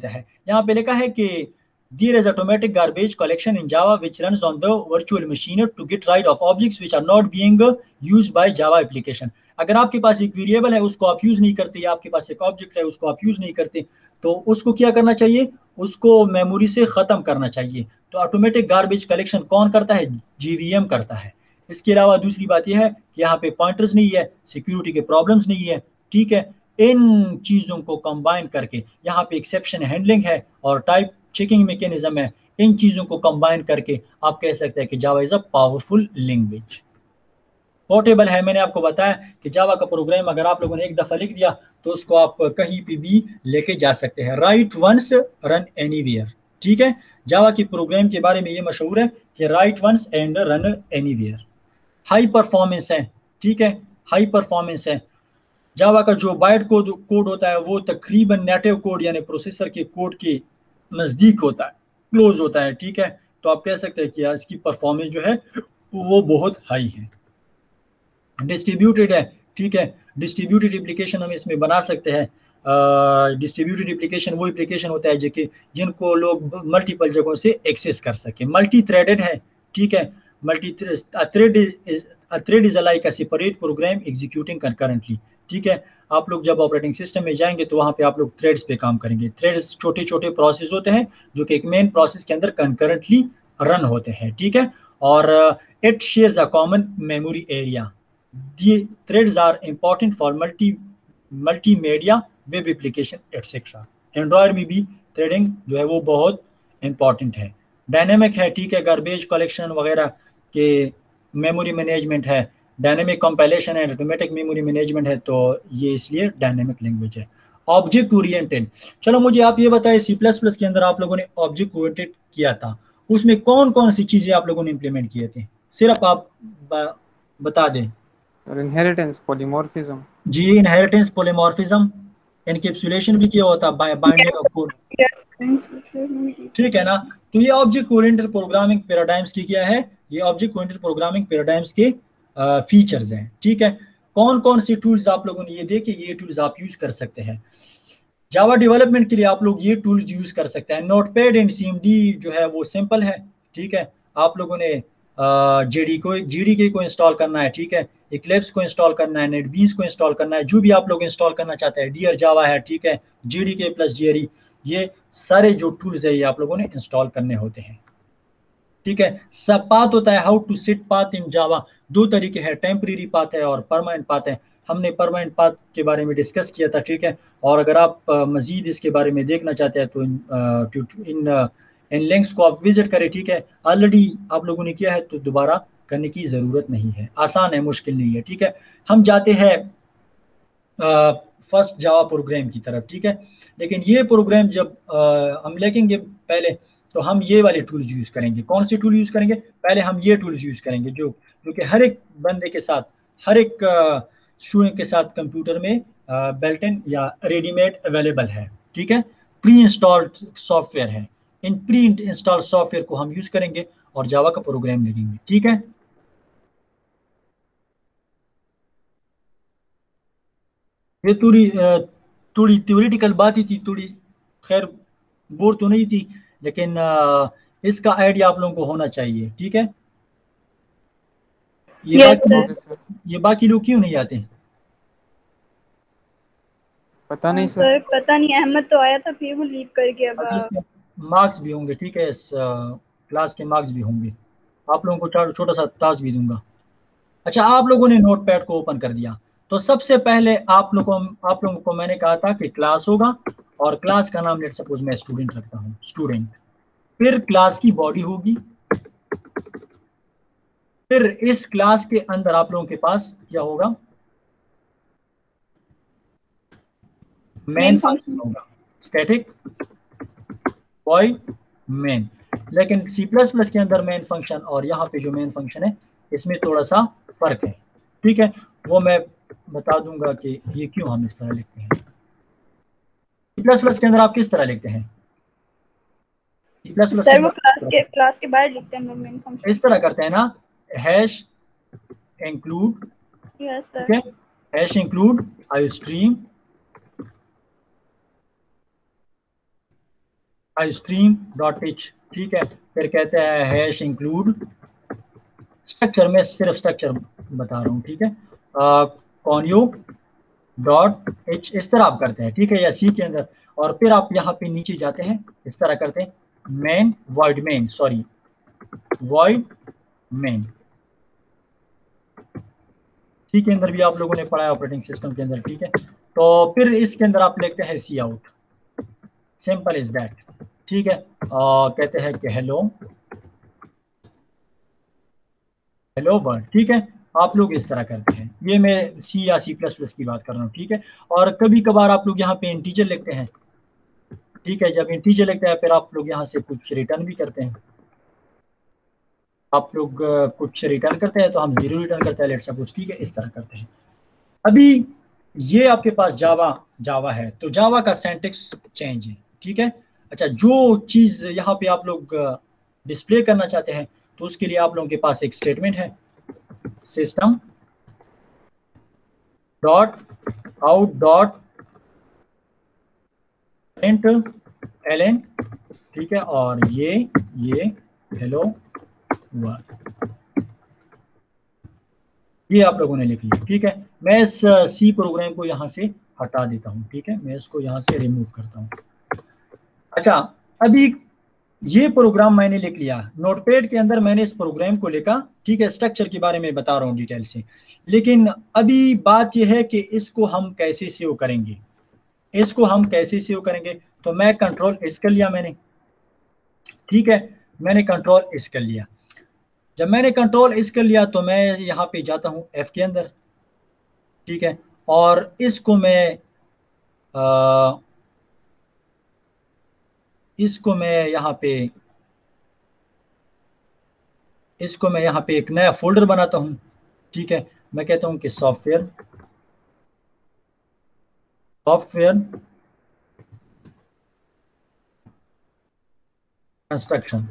है। यहाँ पे लिखा है कि there is automatic garbage collection in Java which runs on the virtual machine to get rid of objects which are not being used by Java application। अगर आपके पास एक वेरिएबल है उसको आप यूज नहीं करते, या आपके पास एक ऑब्जेक्ट है उसको आप यूज नहीं करते, तो उसको क्या करना चाहिए? उसको मेमोरी से खत्म करना चाहिए। तो ऑटोमेटिक गार्बेज कलेक्शन कौन करता है? GVM करता है। इसके अलावा दूसरी बात यह है कि यहाँ पे पॉइंटर्स नहीं है, सिक्योरिटी के प्रॉब्लम्स नहीं है, ठीक है। इन चीज़ों को कंबाइन करके यहाँ पे एक्सेप्शन हैंडलिंग है और टाइप चेकिंग मैकेनिज्म है। इन चीज़ों को कंबाइन करके आप कह सकते हैं कि Java is a powerful language. Portable है, मैंने आपको बताया कि जावा का प्रोग्राम अगर आप लोगों ने एक दफ़ा लिख दिया तो उसको आप कहीं पे भी लेके जा सकते हैं। राइट वंस रन एनीवेयर, ठीक है। जावा की प्रोग्राम के बारे में ये मशहूर है कि write once and run anywhere. High performance है, ठीक है, हाई परफॉर्मेंस है। जावा का जो बाइट कोड होता है वो तकरीबन नेटिव कोड यानी प्रोसेसर के कोड के नज़दीक होता है, क्लोज होता है, ठीक है। तो आप कह सकते हैं कि इसकी परफॉर्मेंस जो है वो बहुत हाई है। डिस्ट्रीब्यूटेड है, ठीक है, डिस्ट्रीब्यूटेड एप्लीकेशन हम इसमें बना सकते हैं। डिस्ट्रीब्यूटेड एप्लीकेशन वो एप्लीकेशन होता है जो कि जिनको लोग मल्टीपल जगहों से एक्सेस कर सके। मल्टी थ्रेडेड है, ठीक है, multi thread is like a separate program executing concurrently, ठीक है। आप लोग जब ऑपरेटिंग सिस्टम में जाएंगे तो वहाँ पे आप लोग थ्रेड्स पे काम करेंगे। थ्रेड्स छोटे छोटे प्रोसेस होते हैं जो कि एक मेन प्रोसेस के अंदर कंकरेंटली रन होते हैं, ठीक है। और it shares a common memory area. The threads are important for multimedia, web application etcetera. Android में भी थ्रेडिंग जो है वो बहुत इंपॉर्टेंट है। डायनेमिक है, ठीक है, गार्बेज कलेक्शन वगैरह के मेमोरी मैनेजमेंट है। डायनेमिक कंपाइलेशन है, ऑटोमेटिक मेमोरी मैनेजमेंट है, तो ये इसलिए डायनेमिक लैंग्वेज है। ऑब्जेक्ट ओरिएंटेड, चलो मुझे आप ये बताएं सी प्लस प्लस के अंदर आप लोगों ने ऑब्जेक्ट ओरिएंटेड किया था, उसमें कौन कौन सी चीज़ें आप लोगों ने इम्प्लीमेंट किए थे, सिर्फ आप बता दें। और इनहेरिटेंस, पॉलीमॉर्फिज्म। जी, इनहेरिटेंस, पॉलीमॉर्फिज्म, एनकैप्सुलेशन भी किया होता, बाइंडिंग ऑफ कोड, ठीक है ना। तो ये ऑब्जेक्ट ओरिएंटेड प्रोग्रामिंग पैराडाइम्स की क्या है, ये ऑब्जेक्ट ओरिएंटेड प्रोग्रामिंग पैराडाइम्स के फीचर्स हैं, ठीक है। कौन कौन सी टूल्स आप लोगों ने ये देखे, ये टूल्स आप यूज कर सकते हैं जावा डेवलपमेंट के लिए। आप लोग ये टूल्स यूज कर सकते हैं। नोटपैड एंड सीएमडी जो है वो सिंपल है, ठीक है। आप लोगों ने जेडीके को इंस्टॉल करना है, ठीक है, इक्लिप्स को इंस्टॉल करना है, नेटबीन्स को इंस्टॉल करना है, जो भी आप लोग इंस्टॉल करना चाहते हैं, डियर जावा है, ठीक है, जेडीके प्लस जेरी, ये सारे जो टूल्स है ये आप लोगों ने इंस्टॉल करने होते हैं, ठीक है। सब पाथ होता है, how to set path in Java, दो तरीके हैं, टेम्परेरी पाथ है और परमानेंट पाथ है। हमने परमानेंट पाथ के बारे में डिस्कस किया था, ठीक है। और अगर आप मजीद इसके बारे में देखना चाहते हैं तो इन लिंक्स को आप विजिट करें, ठीक है। ऑलरेडी आप लोगों ने किया है तो दोबारा करने की ज़रूरत नहीं है, आसान है, मुश्किल नहीं है, ठीक है। हम जाते हैं फर्स्ट जावा प्रोग्राम की तरफ, ठीक है। लेकिन ये प्रोग्राम जब हम लिखेंगे पहले तो हम ये वाले टूल्स यूज़ करेंगे। कौन से टूल यूज़ करेंगे, पहले हम ये टूल्स यूज़ करेंगे जो कि हर एक बंदे के साथ, हर एक स्टूडेंट के साथ कंप्यूटर में बिल्ट इन या रेडीमेड अवेलेबल है, ठीक है। प्री इंस्टॉल्ड सॉफ्टवेयर है, इन प्री इंस्टॉल्ड सॉफ्टवेयर को हम यूज़ करेंगे और जावा का प्रोग्राम लिखेंगे, ठीक है। ये थोड़ी थ्योरेटिकल बात ही थी, थोड़ी खैर बोर तो नहीं थी, लेकिन इसका आइडिया आप लोगों को होना चाहिए, ठीक है। ये बाकी लोग क्यों नहीं आते हैं? पता नहीं सर, पता नहीं, अहमद तो आया था फिर वो लीव कर गया। अब मार्क्स भी होंगे, ठीक है, इस क्लास के मार्क्स भी होंगे। आप लोगों को छोटा सा टास्क भी दूंगा। अच्छा, आप लोगों ने नोटपैड को ओपन कर दिया तो सबसे पहले आप लोगों को मैंने कहा था कि क्लास होगा और क्लास का नाम लेट सपोज मैं स्टूडेंट रखता हूँ, स्टूडेंट। फिर क्लास की बॉडी होगी, फिर इस क्लास के अंदर आप लोगों के पास क्या होगा, मेन फंक्शन होगा, स्टैटिक वॉइड मेन। लेकिन सी प्लस प्लस के अंदर मेन फंक्शन और यहाँ पे जो मेन फंक्शन है इसमें थोड़ा सा फर्क है, ठीक है। वो मैं बता दूंगा कि ये क्यों हम इस तरह लिखते हैं। सी प्लस प्लस के अंदर आप किस तरह लिखते हैं, सी प्लस प्लस सर वो क्लास के बाहर लिखते हैं हम मेन फंक्शन, इस तरह करते हैं ना, हैश इंक्लूड, ठीक है, हैश इंक्लूड आईस्ट्रीम डॉट एच, ठीक है। फिर कहते हैं हैश इंक्लूड स्ट्रक्चर, में सिर्फ स्ट्रक्चर बता रहा हूँ, ठीक है, कॉन्यू डॉट एच, इस तरह आप करते हैं, ठीक है, या सी के अंदर। और फिर आप यहाँ पे नीचे जाते हैं, इस तरह करते हैं, main void main, sorry void main. C के अंदर भी आप लोगों ने पढ़ा है ऑपरेटिंग सिस्टम के अंदर, ठीक है। तो फिर इसके अंदर आप लिखते हैं सी आउट, सिंपल इज दैट, ठीक है। कहते हैं कि हेलो वर्ल्ड, ठीक है। आप लोग इस तरह करते हैं। ये मैं सी या C++ की बात कर रहा हूँ, ठीक है। और कभी कभार आप लोग यहाँ पे इंटीजर लिखते हैं, ठीक है। जब इंटीजर लिखते हैं फिर आप लोग यहाँ से कुछ रिटर्न भी करते हैं। आप लोग कुछ रिटर्न करते हैं तो हम 0 रिटर्न करते हैं, लेट्स सपोज, ठीक है। इस तरह करते हैं। अभी ये आपके पास जावा है, तो जावा का सिंटैक्स चेंज है, ठीक है। अच्छा, जो चीज़ यहाँ पे आप लोग डिस्प्ले करना चाहते हैं तो उसके लिए आप लोगों के पास एक स्टेटमेंट है, system dot out dot print LN, ठीक है। और ये हेलो वर्ल्ड, ये आप लोगों ने लिख लिया, ठीक है। मैं इस सी प्रोग्राम को यहाँ से हटा देता हूँ, ठीक है। मैं इसको यहाँ से रिमूव करता हूँ। अच्छा, अभी ये प्रोग्राम मैंने लिख लिया नोटपैड के अंदर, मैंने इस प्रोग्राम को लिखा, ठीक है। स्ट्रक्चर के बारे में बता रहा हूँ डिटेल से, लेकिन अभी बात यह है कि इसको हम कैसे सेव करेंगे। इसको हम कैसे सेव करेंगे, तो मैं कंट्रोल एस कर लिया मैंने, ठीक है। मैंने कंट्रोल एस कर लिया। जब मैंने कंट्रोल एस कर लिया तो मैं यहाँ पे जाता हूँ एफ के अंदर, ठीक है। और इसको मैं यहाँ पे एक नया फोल्डर बनाता हूँ, ठीक है। मैं कहता हूँ कि सॉफ्टवेयर कंस्ट्रक्शन,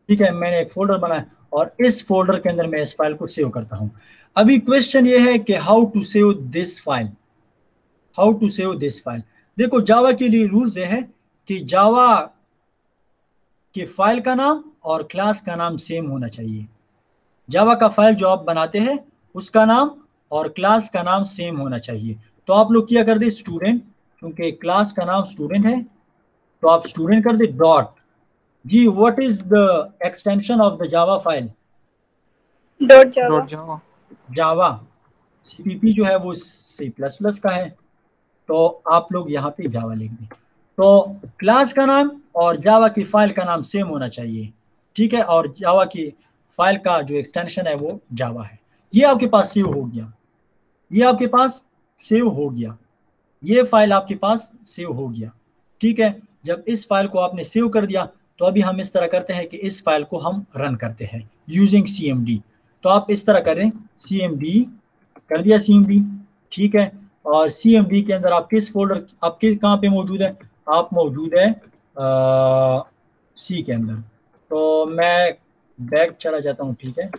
ठीक है। मैंने एक फोल्डर बनाया और इस फोल्डर के अंदर मैं इस फाइल को सेव करता हूँ। अभी क्वेश्चन ये है कि how to save this file. देखो, जावा के लिए रूल्स ये है कि जावा के फाइल का नाम और क्लास का नाम सेम होना चाहिए। जावा का फाइल जो आप बनाते हैं उसका नाम और क्लास का नाम सेम होना चाहिए। तो आप लोग क्या कर दे, स्टूडेंट, क्योंकि क्लास का नाम स्टूडेंट है तो आप स्टूडेंट कर दे dot G. What is the extension of the Java file? Dot Java. CPP जो है वो C++ का है, तो आप लोग यहाँ पे जावा लिख दें। तो क्लास का नाम और जावा की फाइल का नाम सेम होना चाहिए, ठीक है। और जावा की फाइल का जो एक्सटेंशन है वो जावा है। ये आपके पास सेव हो गया, ये फाइल आपके पास सेव हो गया, ठीक है। जब इस फाइल को आपने सेव कर दिया तो अभी हम इस तरह करते हैं कि इस फाइल को हम रन करते हैं यूजिंग CMD। तो आप इस तरह करें, CMD कर दिया, CMD, ठीक है। और CMD के अंदर आप किस फोल्डर, आपके कहाँ पे मौजूद है? आप मौजूद है सी के अंदर। तो मैं बैक चला जाता हूँ, ठीक है।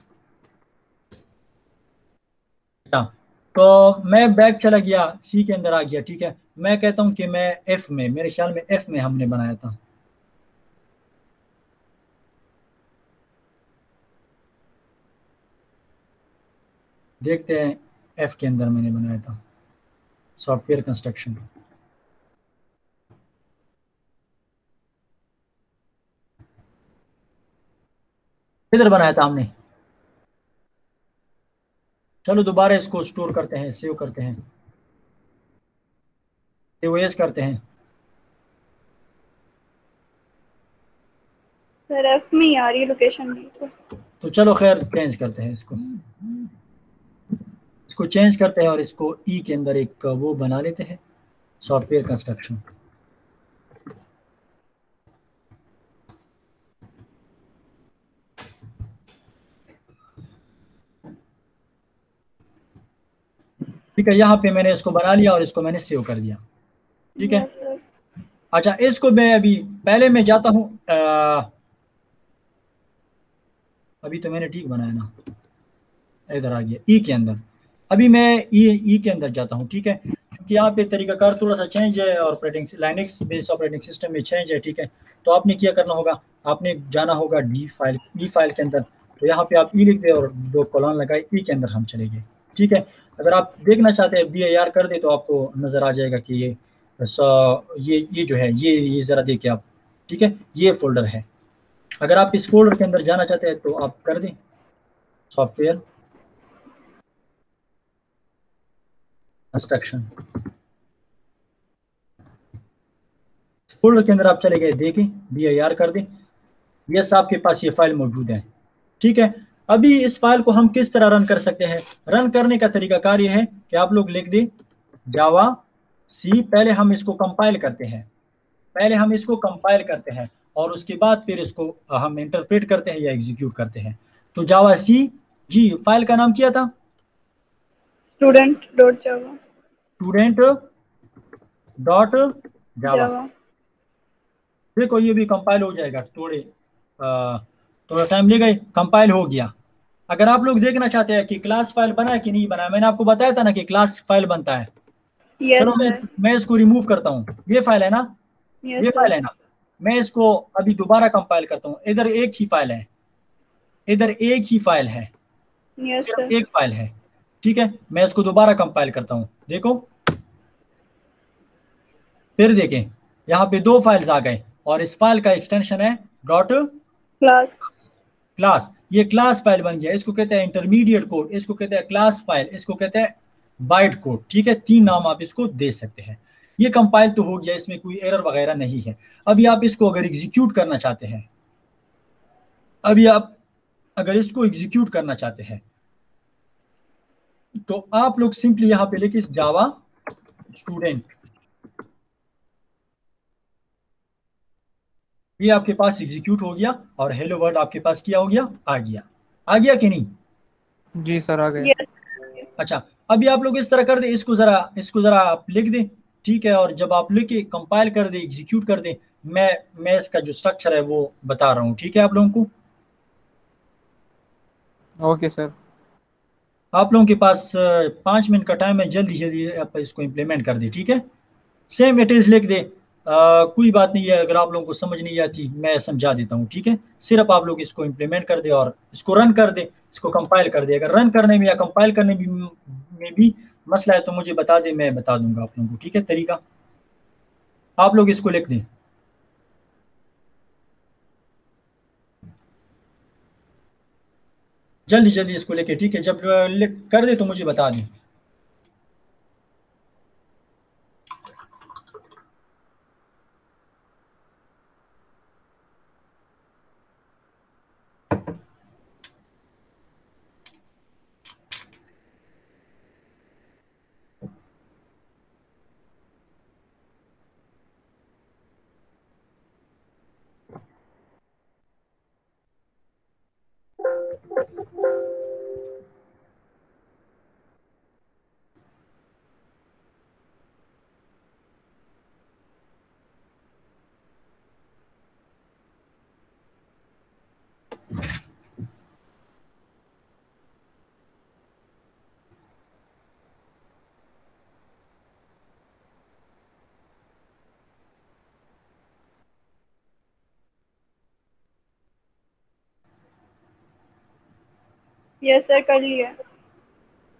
तो मैं बैक चला गया, सी के अंदर आ गया, ठीक है। मैं कहता हूँ कि मैं एफ में, मेरे ख्याल में एफ में हमने बनाया था, देखते हैं। एफ के अंदर मैंने बनाया था सॉफ्टवेयर कंस्ट्रक्शन। किधर बनाया था हमने? चलो दोबारा इसको स्टोर करते हैं, सेव करते हैं, सेव एज करते हैं। सर एफ में ही आ रही है लोकेशन भी। तो चलो खैर चेंज करते हैं इसको चेंज करते हैं और इसको ई के अंदर एक वो बना लेते हैं, सॉफ्टवेयर कंस्ट्रक्शन। ठीक है, यहाँ पे मैंने इसको बना लिया और इसको मैंने सेव कर दिया, ठीक है। अच्छा, इसको मैं अभी पहले मैं जाता हूँ, अभी तो मैंने ठीक बनाया ना, इधर आ गया ई के अंदर। अभी मैं ई के अंदर जाता हूँ, ठीक है, क्योंकि यहाँ पे तरीकाकार थोड़ा सा चेंज है और operating Linux based operating system में चेंज है, ठीक है। तो आपने क्या करना होगा, आपने जाना होगा ई फाइल के अंदर। तो यहाँ पे आप ई लिख दे और 2 कॉलन लगाए, ई के अंदर हम चले गए, ठीक है। अगर आप देखना चाहते हैं BIR कर दे तो आपको नज़र आ जाएगा कि ये जो है ये ज़रा देखिए आप, ठीक है, ये फोल्डर है। अगर आप इस फोल्डर के अंदर जाना चाहते हैं तो आप कर दें सॉफ्टवेयर कंस्ट्रक्शन, फोल्डर के अंदर आप चले गए, देखें BIR कर दें, यस आपके पास ये फाइल मौजूद है, ठीक है। अभी इस फाइल को हम किस तरह रन कर सकते हैं? रन करने का तरीकाकार ये है कि आप लोग लिख दें जावा सी, पहले हम इसको कंपाइल करते हैं, पहले हम इसको कंपाइल करते हैं और उसके बाद फिर इसको हम इंटरप्रेट करते हैं या एग्जीक्यूट करते हैं। तो जावा सी, जी फाइल का नाम क्या था? स्टूडेंट डॉट जावा। स्टूडेंट डॉट जावा। देखो ये भी कंपाइल हो जाएगा, थोड़ा टाइम लेगा, कंपाइल हो गया। अगर आप लोग देखना चाहते हैं कि क्लास फाइल बना है कि नहीं बना है, मैंने आपको बताया था ना कि क्लास फाइल बनता है। यस चलो मैं इसको रिमूव करता हूँ, ये फाइल है ना, ये फाइल है ना, मैं इसको अभी दोबारा कंपाइल करता हूँ। इधर एक ही फाइल है, इधर एक ही फाइल है, सिर्फ एक फाइल है, ठीक है। मैं इसको दोबारा कंपाइल करता हूँ, देखो फिर देखें यहाँ पे 2 फाइल्स आ गए और इस फाइल का एक्सटेंशन है डॉट क्लास। क्लास, ये क्लास फाइल बन गया। इसको कहते हैं इंटरमीडिएट कोड, इसको कहते हैं क्लास फाइल, इसको कहते हैं बाइट कोड, ठीक है। 3 नाम आप इसको दे सकते हैं। ये कंपाइल तो हो गया, इसमें कोई एरर वगैरह नहीं है। अभी आप इसको अगर एग्जीक्यूट करना चाहते हैं, अभी आप अगर इसको एग्जीक्यूट करना चाहते हैं तो आप लोग सिंपली यहां पे लिखिए जावा स्टूडेंट, ये आपके पास एग्जीक्यूट हो गया और हेलो वर्ल्ड आपके पास क्या हो गया, आ गया कि नहीं? जी सर आ गए। अच्छा, अभी आप लोग इस तरह कर दे, इसको जरा आप लिख दें, ठीक है। और जब आप लिखे कंपाइल कर दे, एग्जीक्यूट कर दे, मैं इसका जो स्ट्रक्चर है वो बता रहा हूँ, ठीक है आप लोगों को। Okay sir. आप लोगों के पास 5 मिनट का टाइम है, जल्दी जल्दी आप इसको इम्प्लीमेंट कर दे, ठीक है। सेम इट इज लिख दे, कोई बात नहीं है, अगर आप लोगों को समझ नहीं आती मैं समझा देता हूँ, ठीक है। सिर्फ आप लोग इसको इम्प्लीमेंट कर दे और इसको रन कर दे, इसको कंपाइल कर दे। अगर रन करने में या कंपाइल करने में भी मसला है तो मुझे बता दे, मैं बता दूंगा आप लोगों को, ठीक है, तरीका। आप लोग इसको लिख दें, जल्दी जल्दी इसको लेके, ठीक है। जब लिख कर दे तो मुझे बता दें। यस सर कर लिया।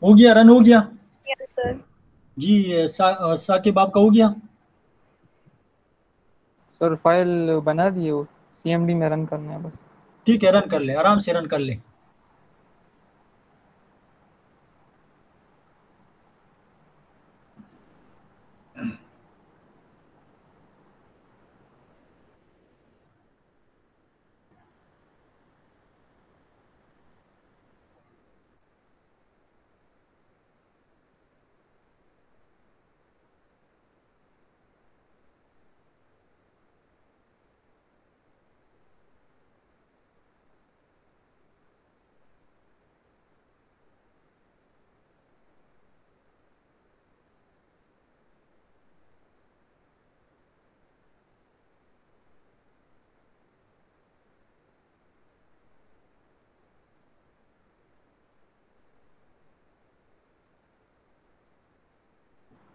हो गया, रन हो गया। Yes sir. जी साकिब आपका हो गया? सर फाइल बना दिए, वो CMD में रन करना है बस। ठीक है, रन कर ले, आराम से रन कर ले।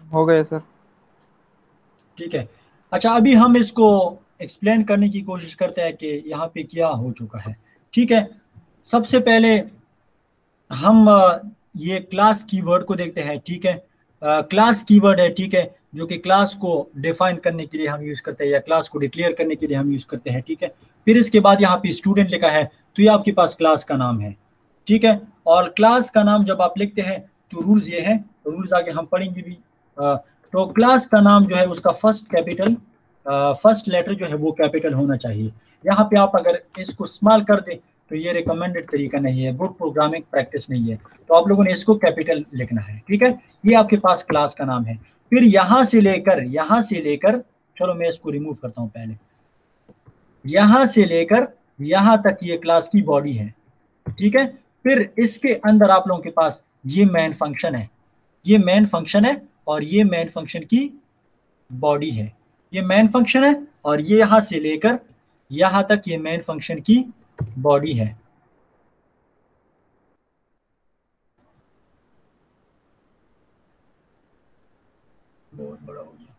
हो गए सर। ठीक है, अच्छा अभी हम इसको एक्सप्लेन करने की कोशिश करते हैं कि यहाँ पे क्या हो चुका है, ठीक है। सबसे पहले हम ये क्लास कीवर्ड को देखते हैं, ठीक है। क्लास कीवर्ड है, ठीक है, जो कि क्लास को डिफाइन करने के लिए हम यूज करते हैं या क्लास को डिक्लेयर करने के लिए हम यूज करते हैं, ठीक है। फिर इसके बाद यहाँ पे स्टूडेंट लिखा है तो ये आपके पास क्लास का नाम है, ठीक है। और क्लास का नाम जब आप लिखते हैं तो रूल्स ये है, रूल्स आगे हम पढ़ेंगे भी। तो क्लास का नाम जो है उसका फर्स्ट लेटर जो है वो कैपिटल होना चाहिए। यहाँ पे आप अगर इसको स्मॉल कर दें तो ये रिकमेंडेड तरीका नहीं है, गुड प्रोग्रामिंग प्रैक्टिस नहीं है। तो आप लोगों ने इसको कैपिटल लिखना है, ठीक है। ये आपके पास क्लास का नाम है। फिर यहाँ से लेकर चलो मैं इसको रिमूव करता हूँ पहले, यहाँ से लेकर यहाँ तक ये क्लास की बॉडी है, ठीक है। फिर इसके अंदर आप लोगों के पास ये मेन फंक्शन है, ये मेन फंक्शन है और ये मेन फंक्शन की बॉडी है, ये मेन फंक्शन है और ये यहाँ से लेकर यहाँ तक ये मेन फंक्शन की बॉडी है। बहुत बड़ा हो गया।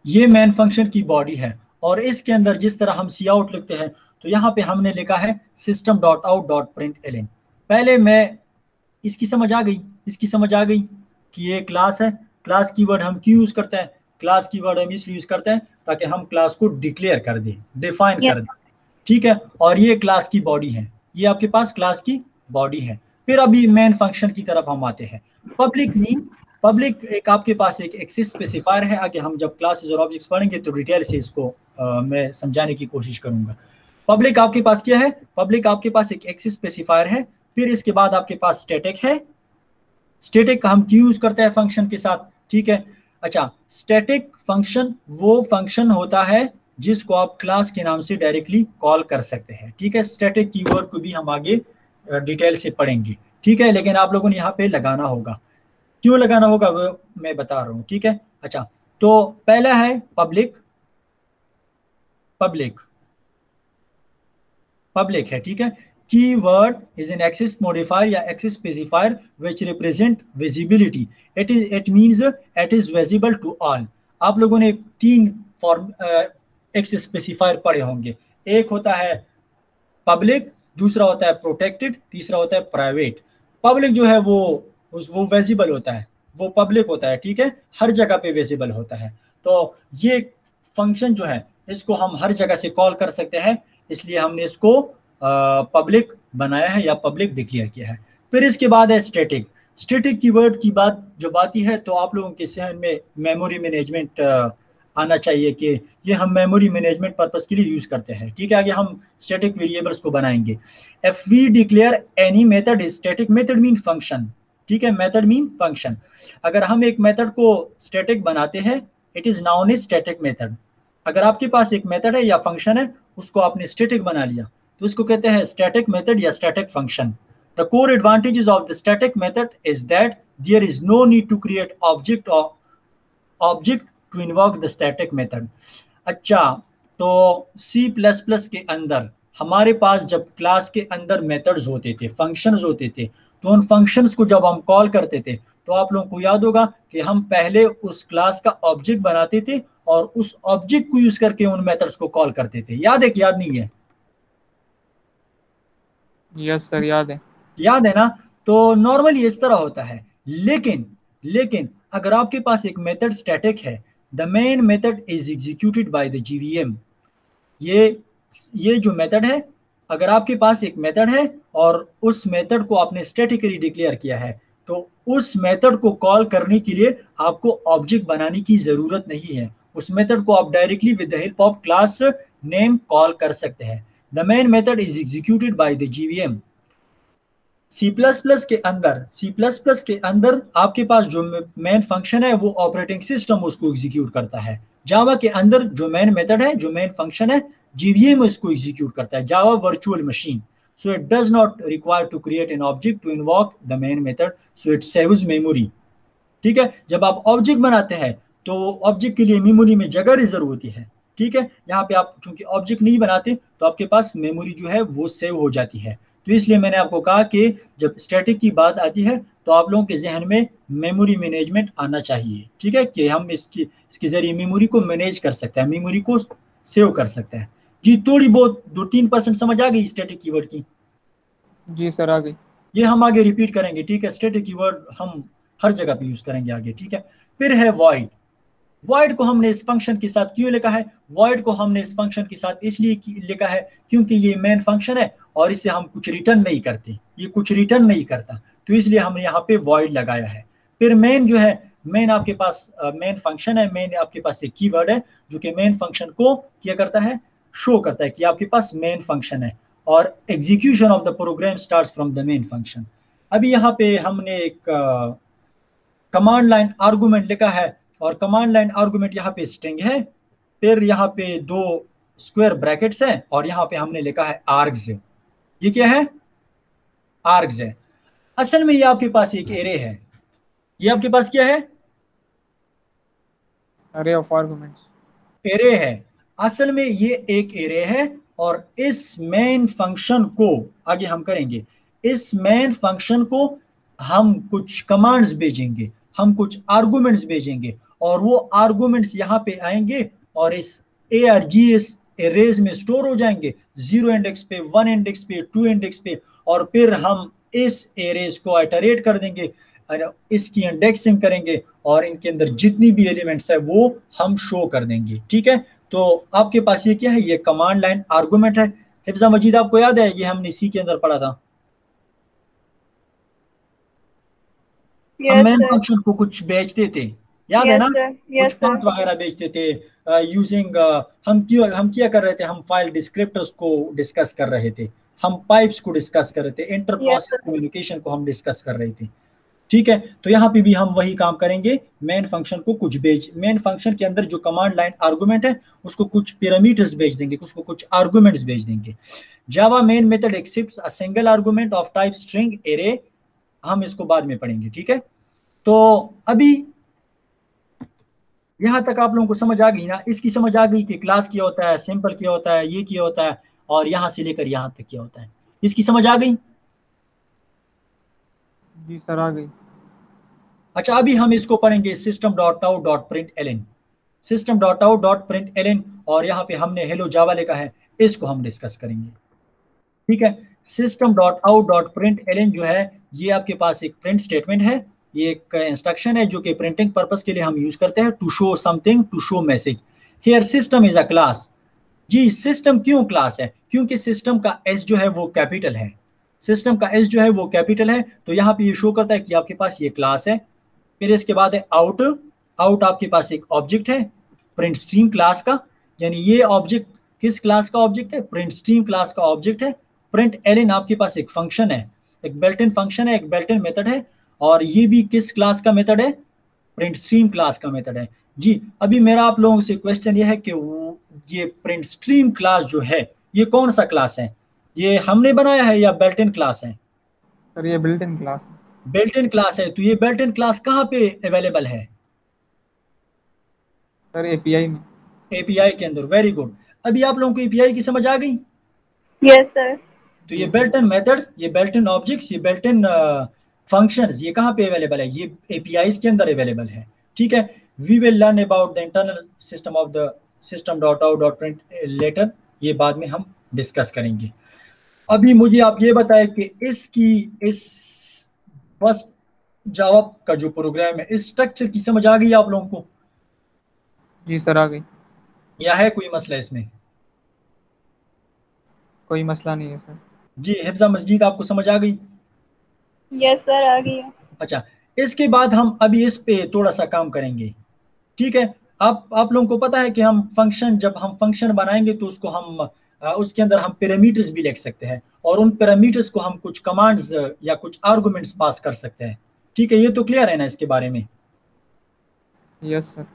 ये मेन फंक्शन की बॉडी है और इसके अंदर जिस तरह हम सी आउट लिखते हैं तो यहाँ पे हमने लिखा है system.out.println। पहले मैं इसकी समझ आ गई कि ये क्लास है। क्लास कीवर्ड हम क्यों यूज करते हैं? क्लास कीवर्ड हम इसलिए यूज करते हैं ताकि हम क्लास को डिक्लेयर कर दें, डिफाइन कर दें, ठीक है। और ये क्लास की बॉडी है, ये आपके पास क्लास की बॉडी है। फिर अभी मेन फंक्शन की तरफ हम आते हैं। पब्लिक एक आपके पास एक एक्सेस स्पेसिफायर है। आगे हम जब क्लासेस और ऑब्जेक्ट्स पढ़ेंगे तो डिटेल से इसको मैं समझाने की कोशिश करूंगा। पब्लिक आपके पास क्या है? पब्लिक आपके पास एक एक्सेस स्पेसिफायर है। फिर इसके बाद आपके पास स्टैटिक है। स्टैटिक हम क्यों यूज करते हैं फंक्शन के साथ, ठीक है। अच्छा, स्टैटिक फंक्शन वो फंक्शन होता है जिसको आप क्लास के नाम से डायरेक्टली कॉल कर सकते हैं, ठीक है। स्टैटिक कीवर्ड को भी हम आगे डिटेल से पढ़ेंगे, ठीक है। लेकिन आप लोगों ने यहाँ पे लगाना होगा, क्यों लगाना होगा वो मैं बता रहा हूँ, ठीक है। अच्छा, तो पहला है पब्लिक है, ठीक है। Keyword is an access modifier या access specifier which represent visibility. It means it is visible to all. आप लोगों ने 3 फॉर्म एक्सेस स्पेसिफायर पढ़े होंगे। एक होता है पब्लिक, दूसरा होता है प्रोटेक्टेड, तीसरा होता है प्राइवेट। पब्लिक जो है वो विजिबल होता है, वो पब्लिक होता है, ठीक है, हर जगह पे विजिबल होता है। तो ये फंक्शन जो है इसको हम हर जगह से कॉल कर सकते हैं, इसलिए हमने इसको पब्लिक बनाया है या पब्लिक डिक्लेयर किया है। फिर इसके बाद है स्टैटिक कीवर्ड की बात जब आती है तो आप लोगों के जहन में मेमोरी मैनेजमेंट आना चाहिए कि ये हम मेमोरी मैनेजमेंट पर्पस के लिए यूज करते हैं, ठीक है। आगे हम स्टैटिक वेरिएबल्स को बनाएंगे। If we declare any method is static, method mean function, ठीक है, मेथड मीन फंक्शन। अगर हम एक मेथड को स्टैटिक बनाते हैं it is noun is static method. अगर आपके पास एक मेथड है या फंक्शन है उसको आपने स्टैटिक बना लिया तो इसको कहते हैं स्टैटिक मेथड या static function. The core advantages of the static method is that there is no need to create object to invoke the static method. अच्छा, तो C++ के अंदर हमारे पास जब क्लास के अंदर मेथड्स होते थे, फंक्शंस होते थे, तो उन फंक्शंस को जब हम कॉल करते थे तो आप लोगों को याद होगा कि हम पहले उस क्लास का ऑब्जेक्ट बनाते थे और उस ऑब्जेक्ट को यूज करके उन मेथड्स को कॉल करते थे। याद है कि याद नहीं है? यस सर, याद है ना। तो नॉर्मली इस तरह होता है। लेकिन अगर आपके पास एक मेथड स्टैटिक है, the main method is executed by the JVM. ये जो मेथड है, अगर आपके पास एक मेथड है और उस मेथड को आपने स्टैटिकली डिक्लेयर किया है तो उस मेथड को कॉल करने के लिए आपको ऑब्जेक्ट बनाने की जरूरत नहीं है। उस मेथड को आप directly with the help of class name call कर सकते हैं। The main method is executed by the JVM. C++ के अंदर आपके पास जो मेन फंक्शन है वो ऑपरेटिंग सिस्टम उसको एग्जीक्यूट करता है। जावा के अंदर जो मेन मेथड है, जो मेन फंक्शन है, जीवीएम इसको एग्जीक्यूट करता है, Java virtual machine. So it does not require to create an object to invoke the main method, so it saves memory, ठीक है। जब आप ऑब्जेक्ट बनाते हैं तो ऑब्जेक्ट के लिए मेमोरी में जगह रिजर्व होती है, ठीक है। यहाँ पे आप चूंकि ऑब्जेक्ट नहीं बनाते तो आपके पास मेमोरी जो है वो सेव हो जाती है। तो इसलिए मैंने आपको कहा कि जब स्टैटिक की बात आती है तो आप लोगों के जहन में मेमोरी मैनेजमेंट आना चाहिए, ठीक है, कि हम इसके जरिए मेमोरी को मैनेज कर सकते हैं, मेमोरी को सेव कर सकते हैं। जी, थोड़ी बहुत 2-3% समझ आ गई स्टैटिक कीवर्ड की? जी सर, आ गई। ये हम आगे रिपीट करेंगे, ठीक है। स्टैटिक कीवर्ड हम हर जगह पे यूज करेंगे आगे, ठीक है। फिर है वॉइड को हमने इस फंक्शन के साथ क्यों लिखा है? वॉइड को हमने इस फंक्शन के साथ इसलिए लिखा है क्योंकि ये मेन फंक्शन है और इससे हम कुछ रिटर्न नहीं करते, ये कुछ रिटर्न नहीं करता, तो इसलिए हमने यहाँ पे वॉइड लगाया है। फिर मेन जो है मेन आपके पास मेन फंक्शन है, मेन आपके पास एक कीवर्ड है जो कि मेन फंक्शन को क्या करता है, शो करता है कि आपके पास मेन फंक्शन है, और execution of the program starts from the main function. अभी यहाँ पे हमने एक कमांड लाइन आर्गुमेंट लिखा है, और कमांड लाइन आर्गुमेंट यहाँ पे स्ट्रिंग है, फिर यहाँ पे दो स्क्वायर ब्रैकेट्स हैं, और यहाँ पे हमने लिखा है आर्ग्स। ये क्या है, आर्ग्स है। असल में ये आपके पास एक एरे है, ये आपके पास क्या है, अरे ऑफ आर्गुमेंट्स। एरे है। असल में ये एक एरे है, और इस मेन फंक्शन को आगे हम करेंगे, इस मेन फंक्शन को हम कुछ कमांड्स भेजेंगे, हम कुछ आर्गुमेंट्स भेजेंगे, और वो आर्गुमेंट्स यहाँ पे आएंगे और इस ARGS एरेज में स्टोर हो जाएंगे, 0 इंडेक्स पे, 1 इंडेक्स पे, 2 इंडेक्स पे, और फिर हम इस एरेज को आइटरेट कर देंगे, इसकी इंडेक्सिंग करेंगे, और इनके अंदर जितनी भी एलिमेंट्स है वो हम शो कर देंगे। ठीक है, तो आपके पास ये क्या है, ये कमांड लाइन आर्गुमेंट है। हिफ्जा मजीद आपको याद है, ये हमने सी के अंदर पढ़ा था। हम यस मेन सर, फंक्शन को कुछ बेचते थे, याद है यस ना, सर, कुछ यस सर, फंक्ट वगैरह बेचते थे यूजिंग, हम क्या कर रहे थे, हम फाइल डिस्क्रिप्टर्स को डिस्कस कर रहे थे, हम पाइप्स को डिस्कस कर रहे थे, inter yes process sir, communication को हम डिस्कस कर रहे थे। ठीक है, तो यहाँ पे भी हम वही काम करेंगे, मेन फंक्शन को कुछ भेज, मेन फंक्शन के अंदर जो कमांड लाइन आर्गुमेंट है उसको कुछ पैरामीटर्स भेज देंगे, उसको कुछ आर्गुमेंट्स भेज देंगे। Java main method accepts a single argument of type string array, हम इसको बाद में पढ़ेंगे। ठीक है, तो अभी यहां तक आप लोगों को समझ आ गई ना, इसकी समझ आ गई कि क्लास क्या होता है, सिंपल क्या होता है, ये क्या होता है, और यहां से लेकर यहां तक क्या होता है, इसकी समझ आ गई। जी सर आ गई। अच्छा, अभी हम इसको पढ़ेंगे system dot out dot print ln, system dot out dot print ln, और यहाँ पे हमने हेलो जावा लिखा है, इसको हम डिस्कस करेंगे। ठीक है, system dot out dot print ln जो है, ये आपके पास एक प्रिंट स्टेटमेंट है, ये एक इंस्ट्रक्शन है जो कि प्रिंटिंग पर्पस के लिए हम यूज करते हैं, to show something, to show message. Here system is a class. जी, सिस्टम क्यों क्लास है, क्योंकि सिस्टम का एस जो है वो कैपिटल है, सिस्टम का एस जो है वो कैपिटल है, तो यहाँ पे ये शो करता है कि आपके पास ये क्लास है। फिर इसके बाद है आउट, आउट आपके पास एक ऑब्जेक्ट है प्रिंट स्ट्रीम क्लास का, यानी ये ऑब्जेक्ट किस क्लास का ऑब्जेक्ट है, प्रिंट स्ट्रीम क्लास का ऑब्जेक्ट है। प्रिंट एलिन आपके पास एक फंक्शन है, एक बेल्ट इन फंक्शन है, एक बेल्ट इन मेथड है, और ये भी किस क्लास का मेथड है, प्रिंट स्ट्रीम क्लास का मेथड है। जी, अभी मेरा आप लोगों से क्वेश्चन ये है कि ये प्रिंट स्ट्रीम क्लास जो है ये कौन सा क्लास है, ये हमने बनाया है या बेल्ट इन क्लास है, सर ये बिल्ट इन क्लास है। बेल्ट इन क्लास है, तो ये बेल्ट इन क्लास कहाँ पे अवेलेबल है, सर एपीआई में। एपीआई के अंदर। वेरी गुड, अभी आप लोगों को एपीआई की समझ आ गई। यस सर, तो ये जी सर। बेल्ट इन मेथड्स, ये बेल्ट इन ऑब्जेक्ट्स, ये बेल्ट इन फंक्शंस, ये कहाँ पे अवेलेबल है, ये एपीआईज के अंदर अवेलेबल है। ठीक है, we will learn about the internal system of the system dot out dot print later, ये बाद में हम डिस्कस करेंगे। अभी मुझे आप ये बताएं कि इसकी इस फर्स्ट जावा का जो प्रोग्राम है, इस स्ट्रक्चर की समझ आ गई आप लोगों को, जी सर आ गई। या है कोई मसला इसमें। कोई मसला नहीं है सर। जी, हिफ्जा मस्जिद आपको समझ आ गई। यस सर, आ गई है। अच्छा, इसके बाद हम अभी इस पे थोड़ा सा काम करेंगे। ठीक है, आप लोगों को पता है कि हम फंक्शन, जब हम फंक्शन बनाएंगे तो उसको हम उसके अंदर हम पैरामीटर्स भी लिख सकते हैं, और उन पैरामीटर्स को हम कुछ कमांड्स या कुछ आर्गुमेंट्स पास कर सकते हैं। ठीक है, ये तो क्लियर है ना इसके बारे में। Yes sir.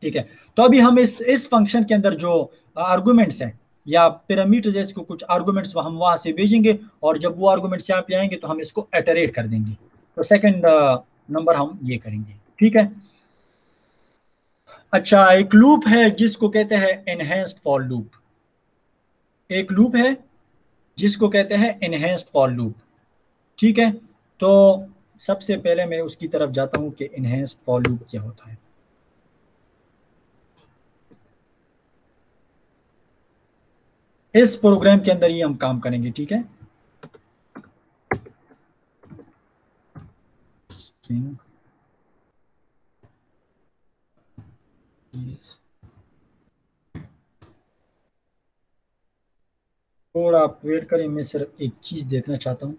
ठीक है, तो अभी हम इस फंक्शन के अंदर जो आर्गुमेंट्स हैं या पैरामीटर्स है, इसको कुछ आर्गुमेंट्स हम वहां से भेजेंगे, और जब वो आर्गुमेंट्स यहाँ पे आएंगे तो हम इसको एटरेट कर देंगे। तो सेकंड नंबर हम ये करेंगे। ठीक है, अच्छा, एक लूप है जिसको कहते हैं एनहेंस्ड फॉर लूप, एक लूप है जिसको कहते हैं एनहेंस्ड फॉर लूप। ठीक है, तो सबसे पहले मैं उसकी तरफ जाता हूं कि एनहेंस्ड फॉर लूप क्या होता है। इस प्रोग्राम के अंदर ही हम काम करेंगे। ठीक है, थोड़ा आप वेट करें, मैं सिर्फ एक चीज देखना चाहता हूँ।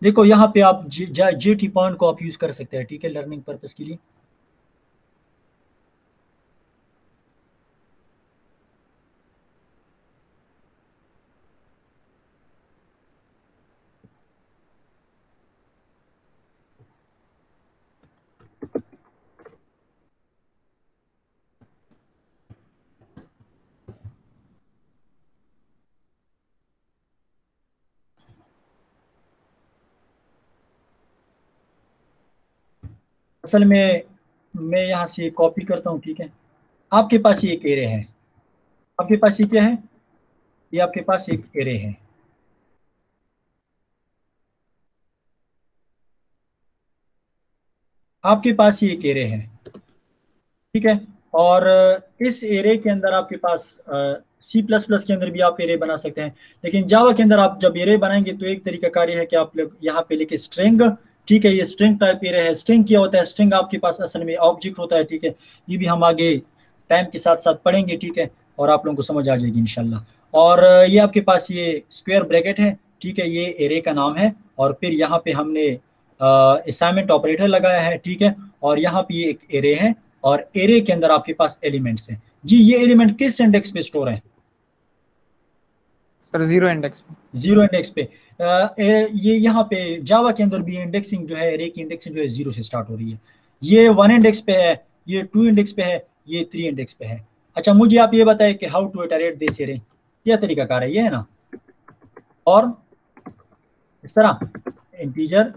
देखो यहाँ पे आप JT पॉइंट को आप यूज कर सकते हैं, ठीक है, लर्निंग पर्पस के लिए। असल में मैं यहाँ से कॉपी करता हूँ, ठीक है। आपके पास ये एक एरे है, आपके पास ये क्या है, ये आपके पास एक एरे है। आपके पास ये एक एरे है, ठीक है। और इस एरे के अंदर आपके पास C++ के अंदर भी आप एरे बना सकते हैं, लेकिन जावा के अंदर आप जब एरे बनाएंगे तो एक तरीका कार्य है कि आप लोग यहाँ पे लिखे स्ट्रिंग, ठीक है। ये स्ट्रिंग टाइप एरे है। स्ट्रिंग क्या होता है, स्ट्रिंग आपके पास असल में ऑब्जेक्ट होता है, ठीक है। ये भी हम आगे टाइम के साथ साथ पढ़ेंगे, ठीक है, और आप लोगों को समझ आ जाएगी इंशाल्लाह। और ये आपके पास ये स्क्वायर ब्रैकेट है, ठीक है, ये एरे का नाम है। और फिर यहाँ पे हमने असाइनमेंट ऑपरेटर लगाया है, ठीक है। और यहाँ पे ये एक एरे है, और एरे के अंदर आपके पास एलिमेंट्स हैं। जी, ये एलिमेंट किस इंडेक्स पे स्टोर है? सर 0 इंडेक्स पे। 0 इंडेक्स पे। ये यहाँ पे जावा के अंदर भी इंडेक्सिंग जो है, एरे की इंडेक्सिंग जो है 0 से स्टार्ट हो रही है। ये 1 इंडेक्स पे है, ये 2 इंडेक्स पे है, ये 3 इंडेक्स पे है। अच्छा, मुझे आप ये बताएं कि how to iterate this array, क्या तरीका कार है, ये है ना। और इस तरह integer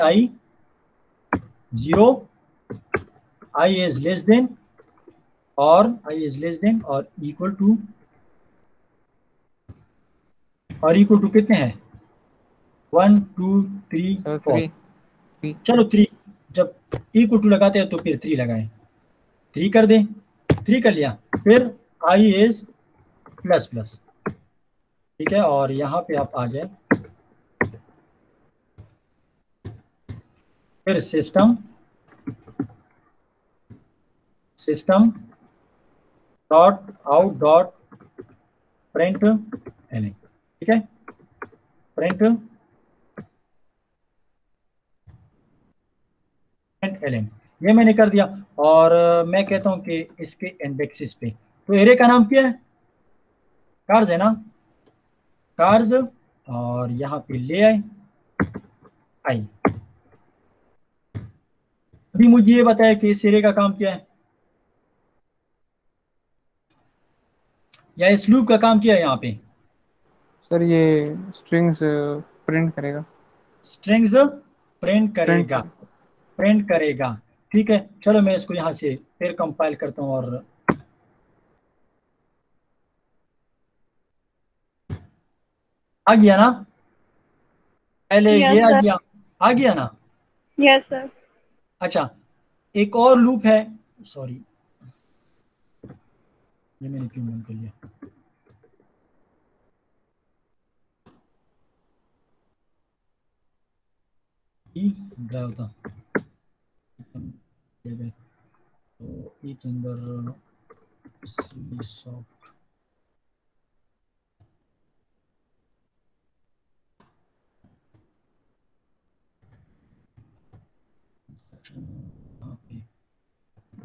i 0, i is less than और इक्वल टू, और इक्वल टू कितने हैं, 1 2 3 4। चलो 3, जब इक्वल टू लगाते हैं तो फिर 3 लगाएं, 3 कर दें, 3 कर लिया। फिर i is ++, ठीक है। और यहाँ पे आप आ जाए, फिर system dot out dot print L, ठीक है, प्रिंट एल, ये मैंने कर दिया। और मैं कहता हूं कि इसके इंडेक्सेस पे, तो एरे का नाम क्या है, कार्स है ना, कार्स। और यहाँ पे ले आए आई। अभी मुझे ये बताया कि इस एरे का काम क्या है, या इस लूप का काम क्या है यहाँ पे? सर ये स्ट्रिंग्स प्रिंट करेगा। स्ट्रिंग्स प्रिंट करेगा, ठीक है। चलो मैं इसको यहाँ से फिर कंपाइल करता हूँ, और आ गया ना, पहले Yes, ये sir. आ गया ना। Yes sir. अच्छा, एक और लूप है, सॉरी ये मैंने क्यों बंद कर लिया, ड्राइव होता तो एक अंदर सॉफ्ट,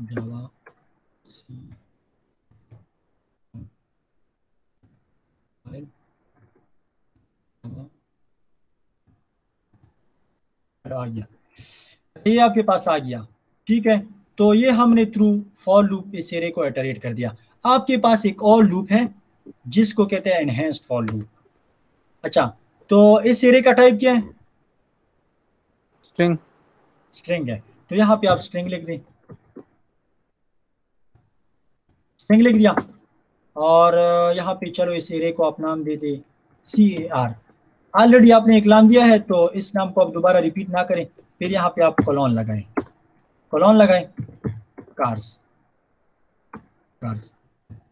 जावा सी फाइल आ गया, ये आपके पास आ गया, ठीक है। तो ये हमने थ्रू फॉर लूप इस एरे को इटरेट कर दिया। आपके पास एक और लूप है जिसको कहते हैं एनहेंस्ड फॉर लूप। अच्छा, तो इस एरे का टाइप क्या है? स्ट्रिंग है। तो यहाँ पे आप स्ट्रिंग लिख दें, स्ट्रिंग लिख दिया। और यहाँ पे चलो इस एरे को आप नाम दे दे CAR। ऑलरेडी आपने एक नाम दिया है तो इस नाम को आप दोबारा रिपीट ना करें। फिर यहाँ पे आप कॉलन लगाएं, कार्स,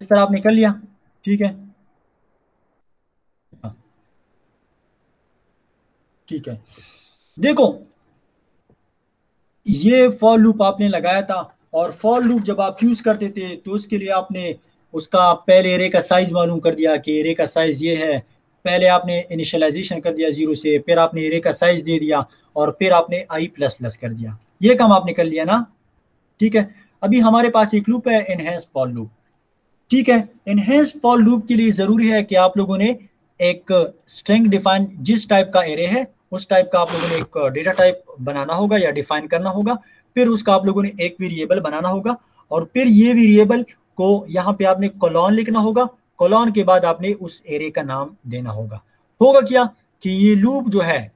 इस तरह आपने कर लिया, ठीक है, ठीक है। देखो, ये फॉर लूप आपने लगाया था, और फॉर लूप जब आप यूज करते थे तो उसके लिए आपने उसका पहले एरे का साइज मालूम कर दिया कि एरे का साइज ये है, पहले आपने इनिशियलाइजेशन कर दिया 0 से, फिर आपने एरे का साइज दे दिया और फिर आपने i प्लस प्लस कर दिया, ये काम आपने कर लिया ना, ठीक है। अभी हमारे पास एक लूप है एनहेंस्ड फॉर लूप, ठीक है। एनहेंस्ड फॉर लूप के लिए जरूरी है कि आप लोगों ने एक स्ट्रिंग डिफाइन, जिस टाइप का एरे है उस टाइप का आप लोगों ने एक डेटा टाइप बनाना होगा या डिफाइन करना होगा, फिर उसका आप लोगों ने एक वेरिएबल बनाना होगा और फिर ये वेरिएबल को यहाँ पे आपने कॉलन लिखना होगा, कॉलन के बाद आपने उस एरे का नाम देना होगा। होगा क्या कि ये लूप जो है,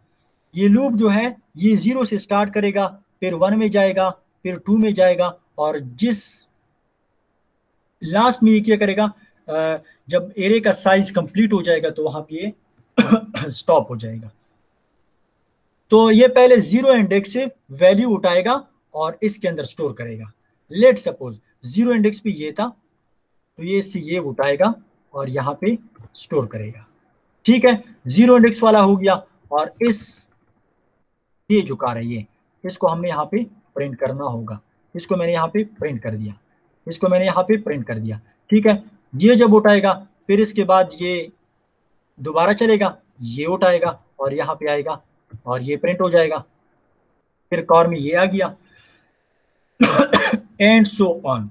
ये लूप जो है ये 0 से स्टार्ट करेगा, फिर 1 में जाएगा, फिर 2 में जाएगा और जिस लास्ट में ये क्या करेगा, जब एरे का साइज कंप्लीट हो जाएगा तो वहां पे ये स्टॉप हो जाएगा। तो ये पहले 0 इंडेक्स से वैल्यू उठाएगा और इसके अंदर स्टोर करेगा। लेट सपोज 0 इंडेक्स पे ये था, तो ये इससे ये उठाएगा और यहाँ पे स्टोर करेगा, ठीक है। 0 इंडेक्स वाला हो गया और इस ये जो कार है ये, इसको हमने यहाँ पे प्रिंट करना होगा, इसको मैंने यहाँ पे प्रिंट कर दिया, इसको मैंने यहाँ पे प्रिंट कर दिया, ठीक है। ये जब उठाएगा फिर इसके बाद ये दोबारा चलेगा, ये उठाएगा और यहाँ पे आएगा और ये प्रिंट हो जाएगा, फिर कार में ये आ गया एंड सो ऑन,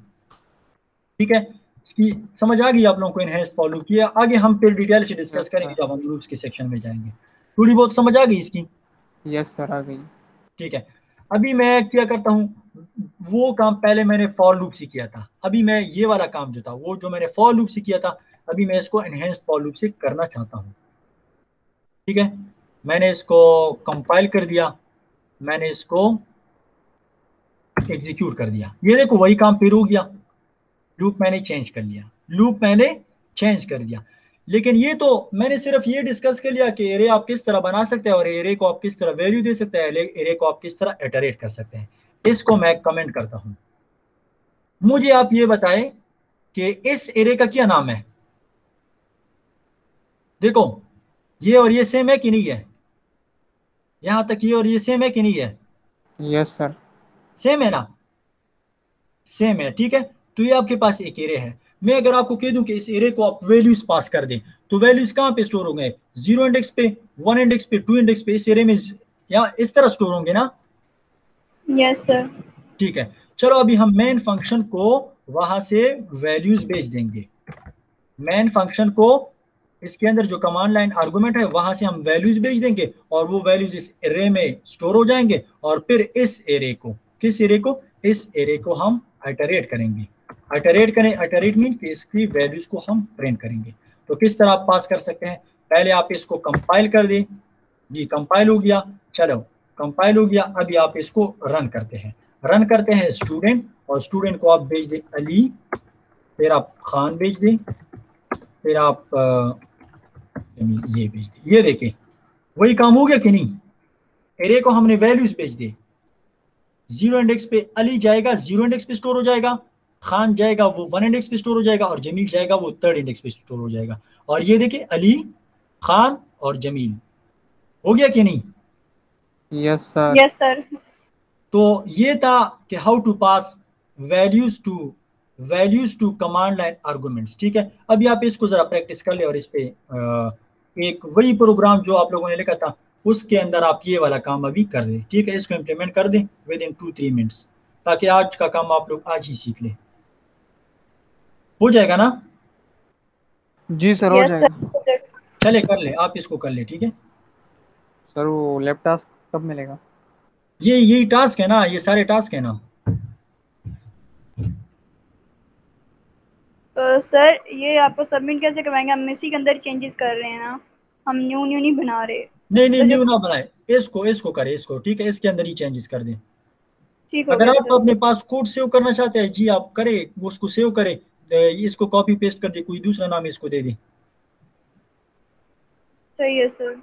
ठीक है। इसकी समझ आ गई आप लोगों को एनहेंस्ड फॉर लूप की? आगे हम फिर डिटेल से डिस्कस करेंगे जब हम लूप्स के सेक्शन में जाएंगे। थोड़ी बहुत समझ आ गई इसकी? यस सर, आ गई। ठीक है। अभी मैं क्या करता हूँ, वो काम पहले मैंने फॉर लूप से किया था, अभी मैं ये वाला काम जो था वो जो मैंने फॉर लूप से किया था, अभी मैं इसको एनहेंस्ड फॉर लूप से करना चाहता हूँ, ठीक है। मैंने इसको कंपाइल कर दिया, मैंने इसको एग्जीक्यूट कर दिया, ये देखो वही काम फिर हो गया, लूप मैंने चेंज कर लिया, लूप मैंने चेंज कर दिया। लेकिन ये तो मैंने सिर्फ ये डिस्कस कर लिया कि एरे आप किस तरह बना सकते हैं और एरे को आप किस तरह वैल्यू दे सकते हैं, एरे को आप किस तरह इटरेट कर सकते हैं, इसको मैं कमेंट करता हूं। मुझे आप ये बताएं कि इस एरे का क्या नाम है? देखो ये और ये सेम है कि नहीं है? यहां तक ये और ये सेम है कि नहीं है? Yes sir. सेम है ना? सेम है, ठीक है। तो ये आपके पास एक एरे है, मैं अगर आपको कह दूं कि इस एरे को आप वैल्यूज पास कर दें, तो वैल्यूज कहां पे स्टोर होंगे? 0 इंडेक्स पे, 1 इंडेक्स पे, 2 इंडेक्स पे, इस एरे में या इस तरह स्टोर होंगे ना? Yes sir. ठीक है। चलो अभी हम मेन फंक्शन को वहां से वैल्यूज भेज देंगे, मेन फंक्शन को इसके अंदर जो कमांड लाइन आर्गुमेंट है वहां से हम वैल्यूज भेज देंगे और वो वैल्यूज इस एरे में स्टोर हो जाएंगे और फिर इस एरे को, किस एरे को? इस एरे को हम आइटरेट करेंगे। आइटरेट करें, आइटरेट मीन कि इसकी वैल्यूज को हम प्रिंट करेंगे। तो किस तरह आप पास कर सकते हैं? पहले आप इसको कंपाइल कर दें, जी कंपाइल हो गया, चलो कंपाइल हो गया। अभी आप इसको रन करते हैं, रन करते हैं स्टूडेंट, और स्टूडेंट को आप भेज दें अली, फिर आप खान भेज दें, फिर आप ये भेज दें। ये देखें वही काम हो गया कि नहीं? एरे को हमने वैल्यूज भेज दी, 0 इंडेक्स पे अली जाएगा 0 इंडेक्स पे स्टोर हो जाएगा, खान जाएगा वो 1 इंडेक्स पे स्टोर हो जाएगा और जमील जाएगा वो 3rd इंडेक्स पे स्टोर हो जाएगा। और ये देखिए अली, खान और जमील, हो गया कि नहीं? Yes sir. Yes sir. तो ये था कि how to pass values to command line arguments, ठीक है। अभी आप इसको जरा प्रैक्टिस कर ले और इस पे एक वही प्रोग्राम जो आप लोगों ने लिखा था उसके अंदर आप ये वाला काम अभी कर दें, ठीक है। इसको इम्प्लीमेंट कर दें विद इन 2-3 मिनट्स, ताकि आज का काम आप लोग आज ही सीख लें। हो जाएगा ना? जी सर, हो यस जाएगा। सर। चले कर ले, आप इसको कर ले, ठीक है। सर वो लैप टास्क कब मिलेगा? ये यही टास्क है ना, ये सारे टास्क है ना। सर ये आपको सबमिट कैसे करवाएंगे? हम इसी के अंदर चेंजेस कर रहे हैं ना, हम न्यू न्यू नहीं बना रहे। नहीं नहीं तो न्यू जब ना बनाए, इसको करें, इसको, ठीक है, इसके अंदर ही चेंजेस कर दें। ठीक हो अगर गया आप सर। अपने पास कोड सेव करना चाहते हैं जी आप करें, वो उसको सेव करें, इसको कॉपी पेस्ट कर दे, कोई दूसरा नाम इसको दे दे, सही है सर।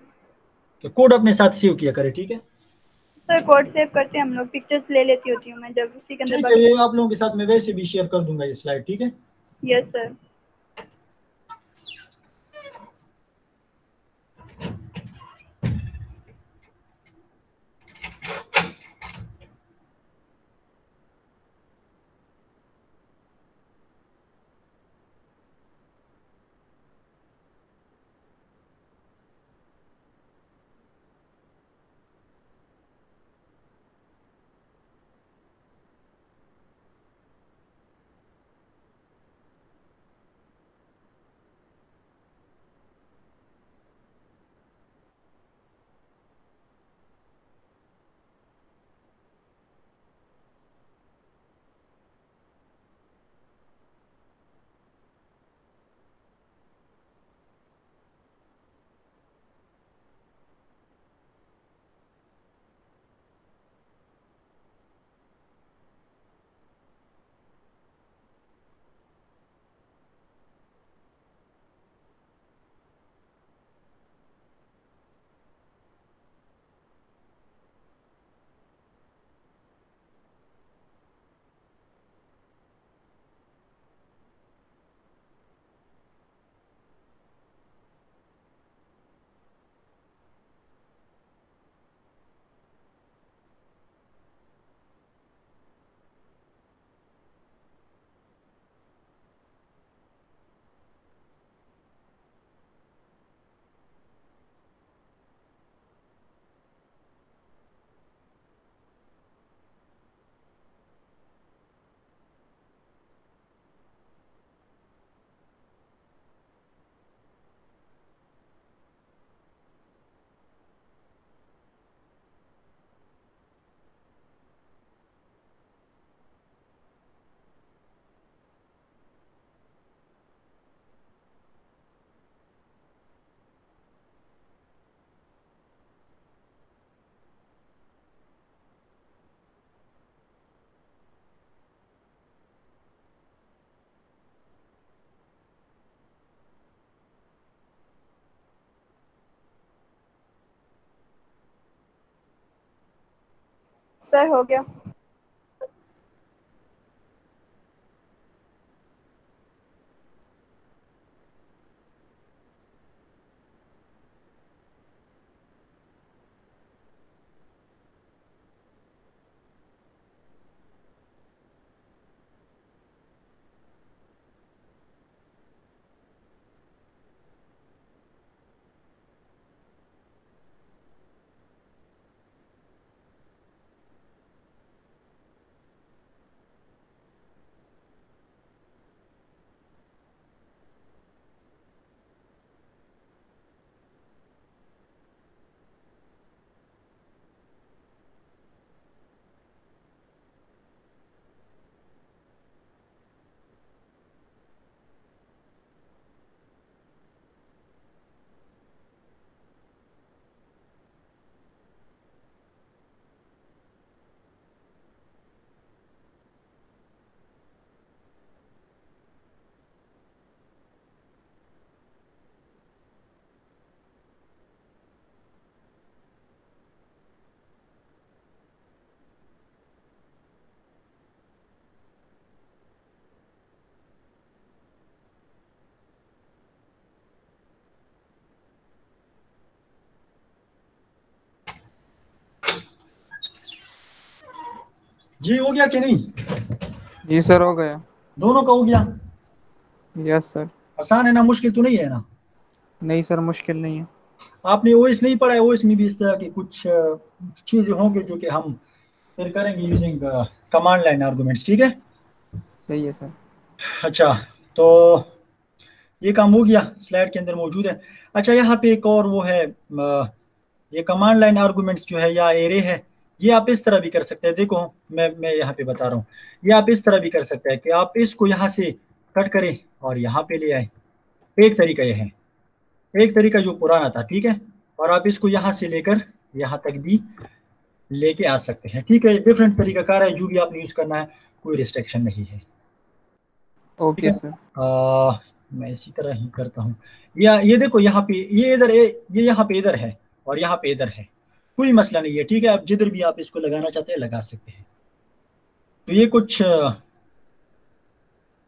तो कोड अपने साथ सेव किया करें, ठीक है। सर कोड सेव करते हैं हम लोग, पिक्चर्स ले लेती होती हूँ मैं जब उसी के अंदर ठीक है, बाकी। ये आप लोगों के साथ मैं वैसे भी शेयर कर दूंगा ये स्लाइड, ठीक है। Yes sir. सर हो गया। जी हो गया कि नहीं? जी सर हो गया। दोनों का हो गया? Yes sir. आसान है ना, मुश्किल तो नहीं है ना? नहीं सर मुश्किल नहीं है। आपने ओएस नहीं पढ़ा है? ओएस में भी इस तरह की कुछ चीजें होंगी जो कि हम फिर करेंगे यूजिंग कमांड लाइन आर्गुमेंट्स, ठीक है? सही है सर। अच्छा, तो ये काम हो गया, स्लाइड के अंदर मौजूद है। अच्छा, यहाँ पे एक और वो है, ये कमांड लाइन आर्गुमेंट्स जो है या एरे है, ये आप इस तरह भी कर सकते हैं। देखो मैं यहाँ पे बता रहा हूँ, ये आप इस तरह भी कर सकते हैं कि आप इसको यहाँ से कट करें और यहाँ पे ले आए। एक तरीका ये है, एक तरीका जो पुराना था, ठीक है, और आप इसको यहाँ से लेकर यहाँ तक भी लेके आ सकते हैं, ठीक है। डिफरेंट तरीकाकार है, जो भी आपने यूज करना है, कोई रिस्ट्रिक्शन नहीं है, ठीक ओके है। सर। मैं इसी तरह ही करता हूँ। या ये देखो यहाँ पे ये इधर ये यहाँ पे इधर है और यहाँ पे इधर है, कोई मसला नहीं है, ठीक है। आप जिधर भी आप इसको लगाना चाहते हैं लगा सकते हैं। तो ये कुछ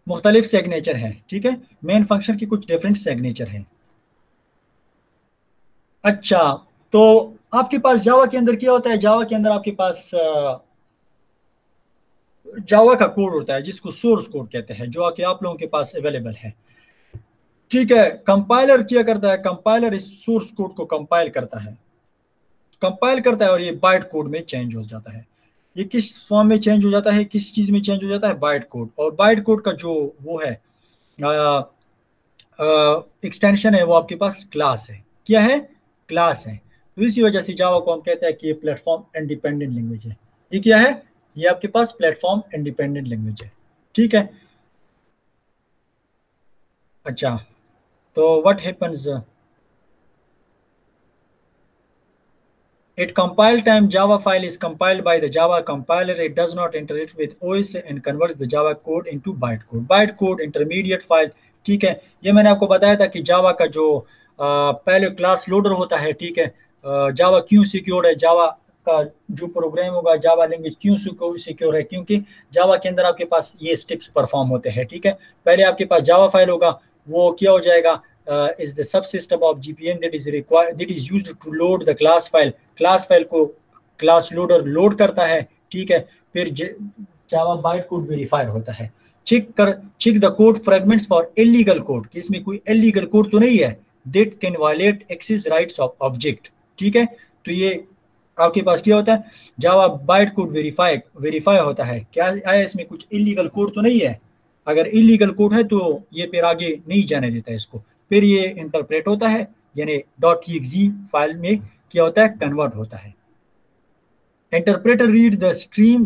मुख्तलिफ सिग्नेचर है, ठीक है। मेन फंक्शन की कुछ डिफरेंट सिग्नेचर है। अच्छा, तो आपके पास जावा के अंदर क्या होता है? जावा के अंदर आपके पास जावा का कोड होता है जिसको सोर्स कोड कहते हैं, जो कि आप लोगों के पास अवेलेबल है, ठीक है। कंपाइलर क्या करता है? कंपाइलर इस सोर्स कोड को कंपाइल करता है, और ये बाइट कोड में चेंज हो जाता है। ये किस फॉर्म में चेंज हो जाता है, किस चीज में चेंज हो जाता है? Byte code. और बाइट कोड का जो वो है एक्सटेंशन है, वो आपके पास क्लास है। क्या है? क्लास है। तो इसी वजह से जावा को हम कहते हैं कि ये प्लेटफॉर्म इंडिपेंडेंट लैंग्वेज है। ये क्या है? ये आपके पास प्लेटफॉर्म इंडिपेंडेंट लैंग्वेज है, ठीक है। अच्छा, तो what happens at compile time, Java file is compiled by the Java compiler. It does not interact with OS and converts the Java code into bytecode. Bytecode intermediate file, ठीक है। ये मैंने आपको बताया था कि जावा का जो पहले क्लास लोडर होता है, ठीक है। जावा क्यों सिक्योर है? जावा का जो प्रोग्राम होगा, जावा लैंग्वेज क्यों सिक्योर है? क्योंकि जावा के अंदर आपके पास ये स्टेप्स परफॉर्म होते हैं, ठीक है। पहले आपके पास जावा फाइल होगा, वो क्या हो जाएगा? is the subsystem of GPM that is used to load the class file. Class file को क्लास लोडर लोड करता है, ठीक है। फिर जावा बाइट कोड वेरीफायर होता है। Check the code fragments for illegal code, कि इसमें कोई इलीगल कोड तो नहीं है, that can violate access rights of object, ठीक है। तो ये आपके पास क्या होता है? जावा बाइट कोड वेरीफाई होता है, क्या आया इसमें कुछ इलीगल कोड तो नहीं है? अगर इलीगल कोड है तो ये फिर आगे नहीं जाने देता है इसको। फिर ये इंटरप्रेट होता है, यानी .exe फाइल में क्या होता है? कन्वर्ट होता है। Interpreter read the stream,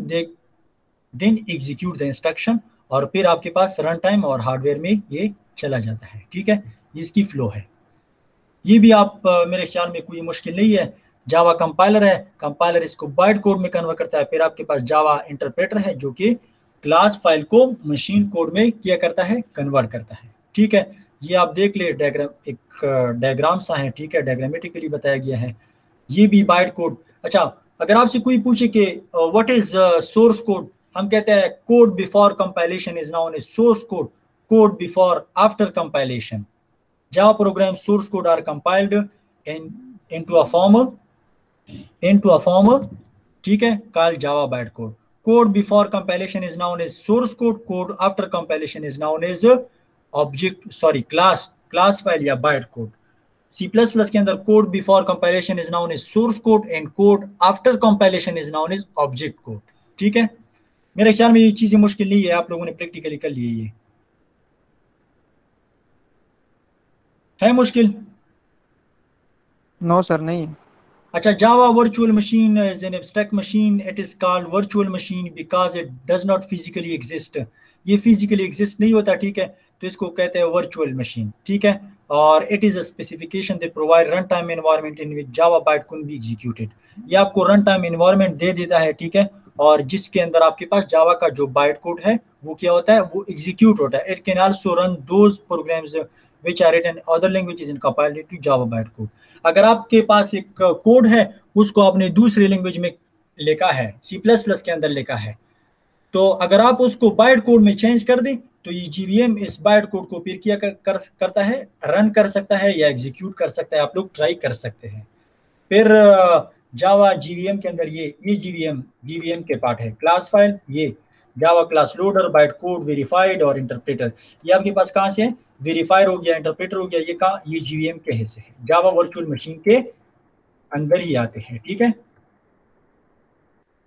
then execute the instruction, और फिर आपके पास रन टाइम और हार्डवेयर में ये चला जाता है, ठीक है। इसकी फ्लो है। ये भी आप मेरे ख्याल में कोई मुश्किल नहीं है। जावा कंपाइलर है, कंपाइलर इसको बाइट कोड में कन्वर्ट करता है। फिर आपके पास जावा इंटरप्रेटर है जो कि क्लास फाइल को मशीन कोड में क्या करता है? कन्वर्ट करता है, ठीक है। ये आप देख ले, डायग्राम, एक डायग्राम सा है, ठीक है, डायग्रामेटिकली बताया गया है। ये भी बाइट कोड। अच्छा, अगर आपसे कोई पूछे कि व्हाट इज सोर्स कोड, हम कहते हैं code before compilation is known as source code, code before after compilation. Java program source code are compiled into a form, ठीक है, called Java bytecode. Code before compilation is known as source code. Code after compilation is known as class file या bytecode. C++ के अंदर code before compilation is known as source code and code after compilation is known as object code. ठीक है, मेरे ख्याल में ये चीजें मुश्किल नहीं है, आप लोगों ने प्रैक्टिकली कर लिए। ये है मुश्किल? नो सर, नहीं। अच्छा, Java virtual machine is an abstract machine. It is called virtual machine because it does not physically exist. ये physically exist नहीं होता, ठीक है, तो इसको कहते हैं virtual machine, ठीक है। और it is a specification that provide runtime environment in which Java byte can be executed. ये आपको runtime environment दे देता है, ठीक है, और जिसके अंदर आपके पास Java का जो byte code है वो क्या होता है, वो execute होता है। It can also run those programs which are written in other languages and compiled to Java bytecode. अगर आपके पास एक कोड है, उसको आपने दूसरे लैंग्वेज में लिखा है, C++ के अंदर लिखा है, तो अगर आप उसको बाइट कोड में चेंज कर दें तो ये GVM इस बाइट कोड को फिर क्या करता है, रन कर सकता है या एग्जीक्यूट कर सकता है। आप लोग ट्राई कर सकते हैं। फिर जावा GVM के अंदर ये GVM के पार्ट है, क्लास फाइल, ये Java class loader, byte code, verified और इंटरप्रेटर। ये आपके पास कहाँ से है, वेरीफायर हो गया, इंटरप्रेटर हो गया, ये कहाँ, ये GVM के हिस्से है, जावा वर्चुअल मशीन के अंदर ही आते हैं, ठीक है।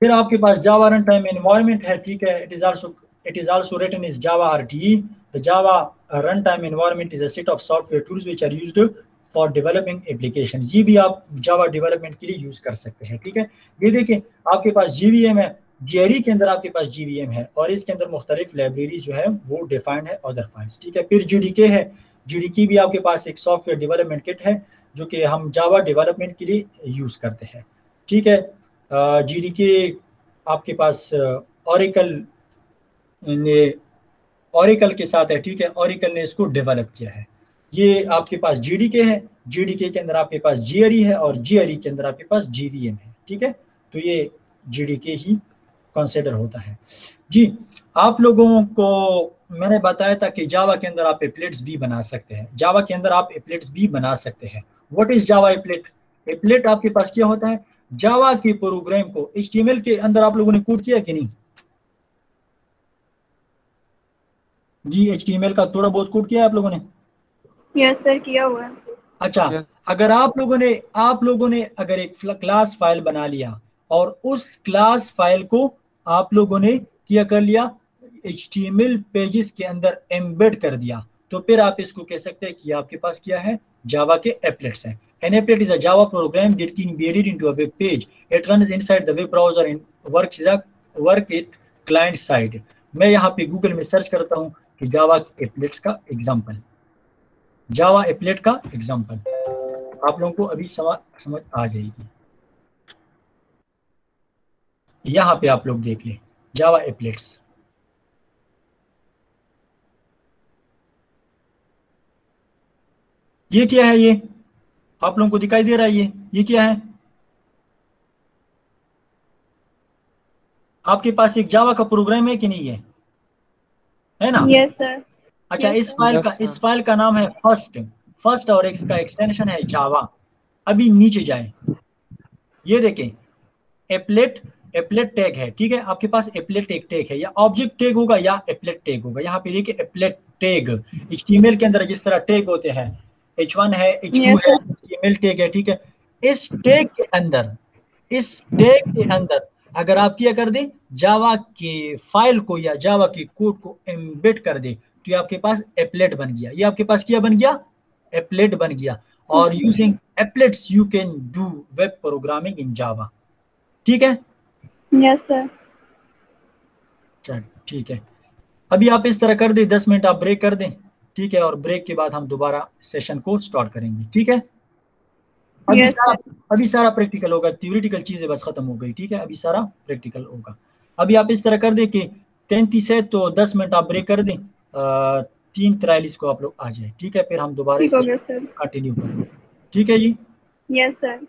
फिर आपके पास जावा रन टाइम एनवायरनमेंट है, ठीक है। It is also written is Java RTE। The Java run time environment is a set of software tools which are used for developing applications. ये भी आप जावा डेवलपमेंट के लिए यूज कर सकते हैं, ठीक है। ये देखें, आपके पास GVM है, GRE के अंदर आपके पास GVM है और इसके अंदर मुख्तलिफ लाइब्रेरीज जो है वो डिफाइंड है, अदर फाइल्स, ठीक है। फिर JDK है, JDK भी आपके पास एक सॉफ्टवेयर डेवलपमेंट किट है जो कि हम जावा डेवलपमेंट के लिए यूज करते हैं, ठीक है। JDK आपके पास ऑरेकल के साथ है, ठीक है, ऑरेकल ने इसको डेवलप किया है। ये आपके पास JDK है, JDK के अंदर आपके पास GRE है और GRE के अंदर आपके पास GVM है, ठीक है। तो ये JDK ही कंसिडर होता है जी। आप लोगों को मैंने बताया था कि जावा के अंदर आप एप्लेट्स भी बना सकते हैं, जावा के अंदर आप एप्लेट्स भी बना सकते हैं। What is Java applet? Applet आपके पास क्या होता है, जावा के प्रोग्राम को HTML के अंदर आप लोगों ने कोड किया कि नहीं जी? HTML का थोड़ा बहुत कोड किया है आप लोगों ने? यस सर, किया हुआ है। अच्छा, अगर आप लोगों ने अगर एक क्लास फाइल बना लिया और उस क्लास फाइल को आप लोगों ने क्या कर लिया, HTML पेजेस के अंदर एम्बेड कर दिया, तो फिर आप इसको कह सकते हैं कि आपके पास क्या है, जावा के एप्लेट्स हैं। An applet is a Java program that can be added into a web page. It runs inside the web browser and work it client side. मैं यहाँ पे गूगल में सर्च करता हूँ कि जावा एप्लेट्स का एग्जाम्पल, जावा एप्लेट का एग्जाम्पल, आप लोगों को अभी समझ आ जाएगी। यहाँ पे आप लोग देख लें जावा एप्लेट्स, ये क्या है, ये आप लोगों को दिखाई दे रहा है, ये क्या है? आपके पास एक जावा का प्रोग्राम है कि नहीं है ना? Yes sir. अच्छा, इस फाइल का नाम है फर्स्ट और इसका एक्सटेंशन है जावा। अभी नीचे जाएं, ये देखें एप्लेट टैग है, ठीक है। आपके पास एप्लेट एक टैग है, या ऑब्जेक्ट टैग होगा या एप्लेट टैग होगा। यहाँ पे देखिए एप्लेट टैग, HTML के अंदर जिस तरह टैग होते हैं, H1 है, H2 है, HTML टैग है, ठीक है। इस टैग के अंदर अगर आप क्या कर दें, जावा के फाइल को या जावा के कोड को एम्बेड कर दे, तो ये आपके पास एप्लेट बन गया। ये आपके पास क्या बन गया, एप्लेट बन गया। और using applets you can do web programming in Java, ठीक है। Yes sir. चल ठीक है, अभी आप इस तरह कर दें, 10 मिनट आप ब्रेक कर दें, ठीक है, और ब्रेक के बाद हम दोबारा सेशन को स्टार्ट करेंगे, ठीक है। अभी सारा प्रैक्टिकल होगा, थ्योरेटिकल चीजें बस खत्म हो गई, ठीक है। अभी सारा प्रैक्टिकल होगा। अभी आप इस तरह कर दें कि 33 है तो 10 मिनट आप ब्रेक कर दें, 3:43 को आप लोग आ जाए, ठीक है। फिर हम दोबारा कंटिन्यू करेंगे, ठीक है जी। Yes sir.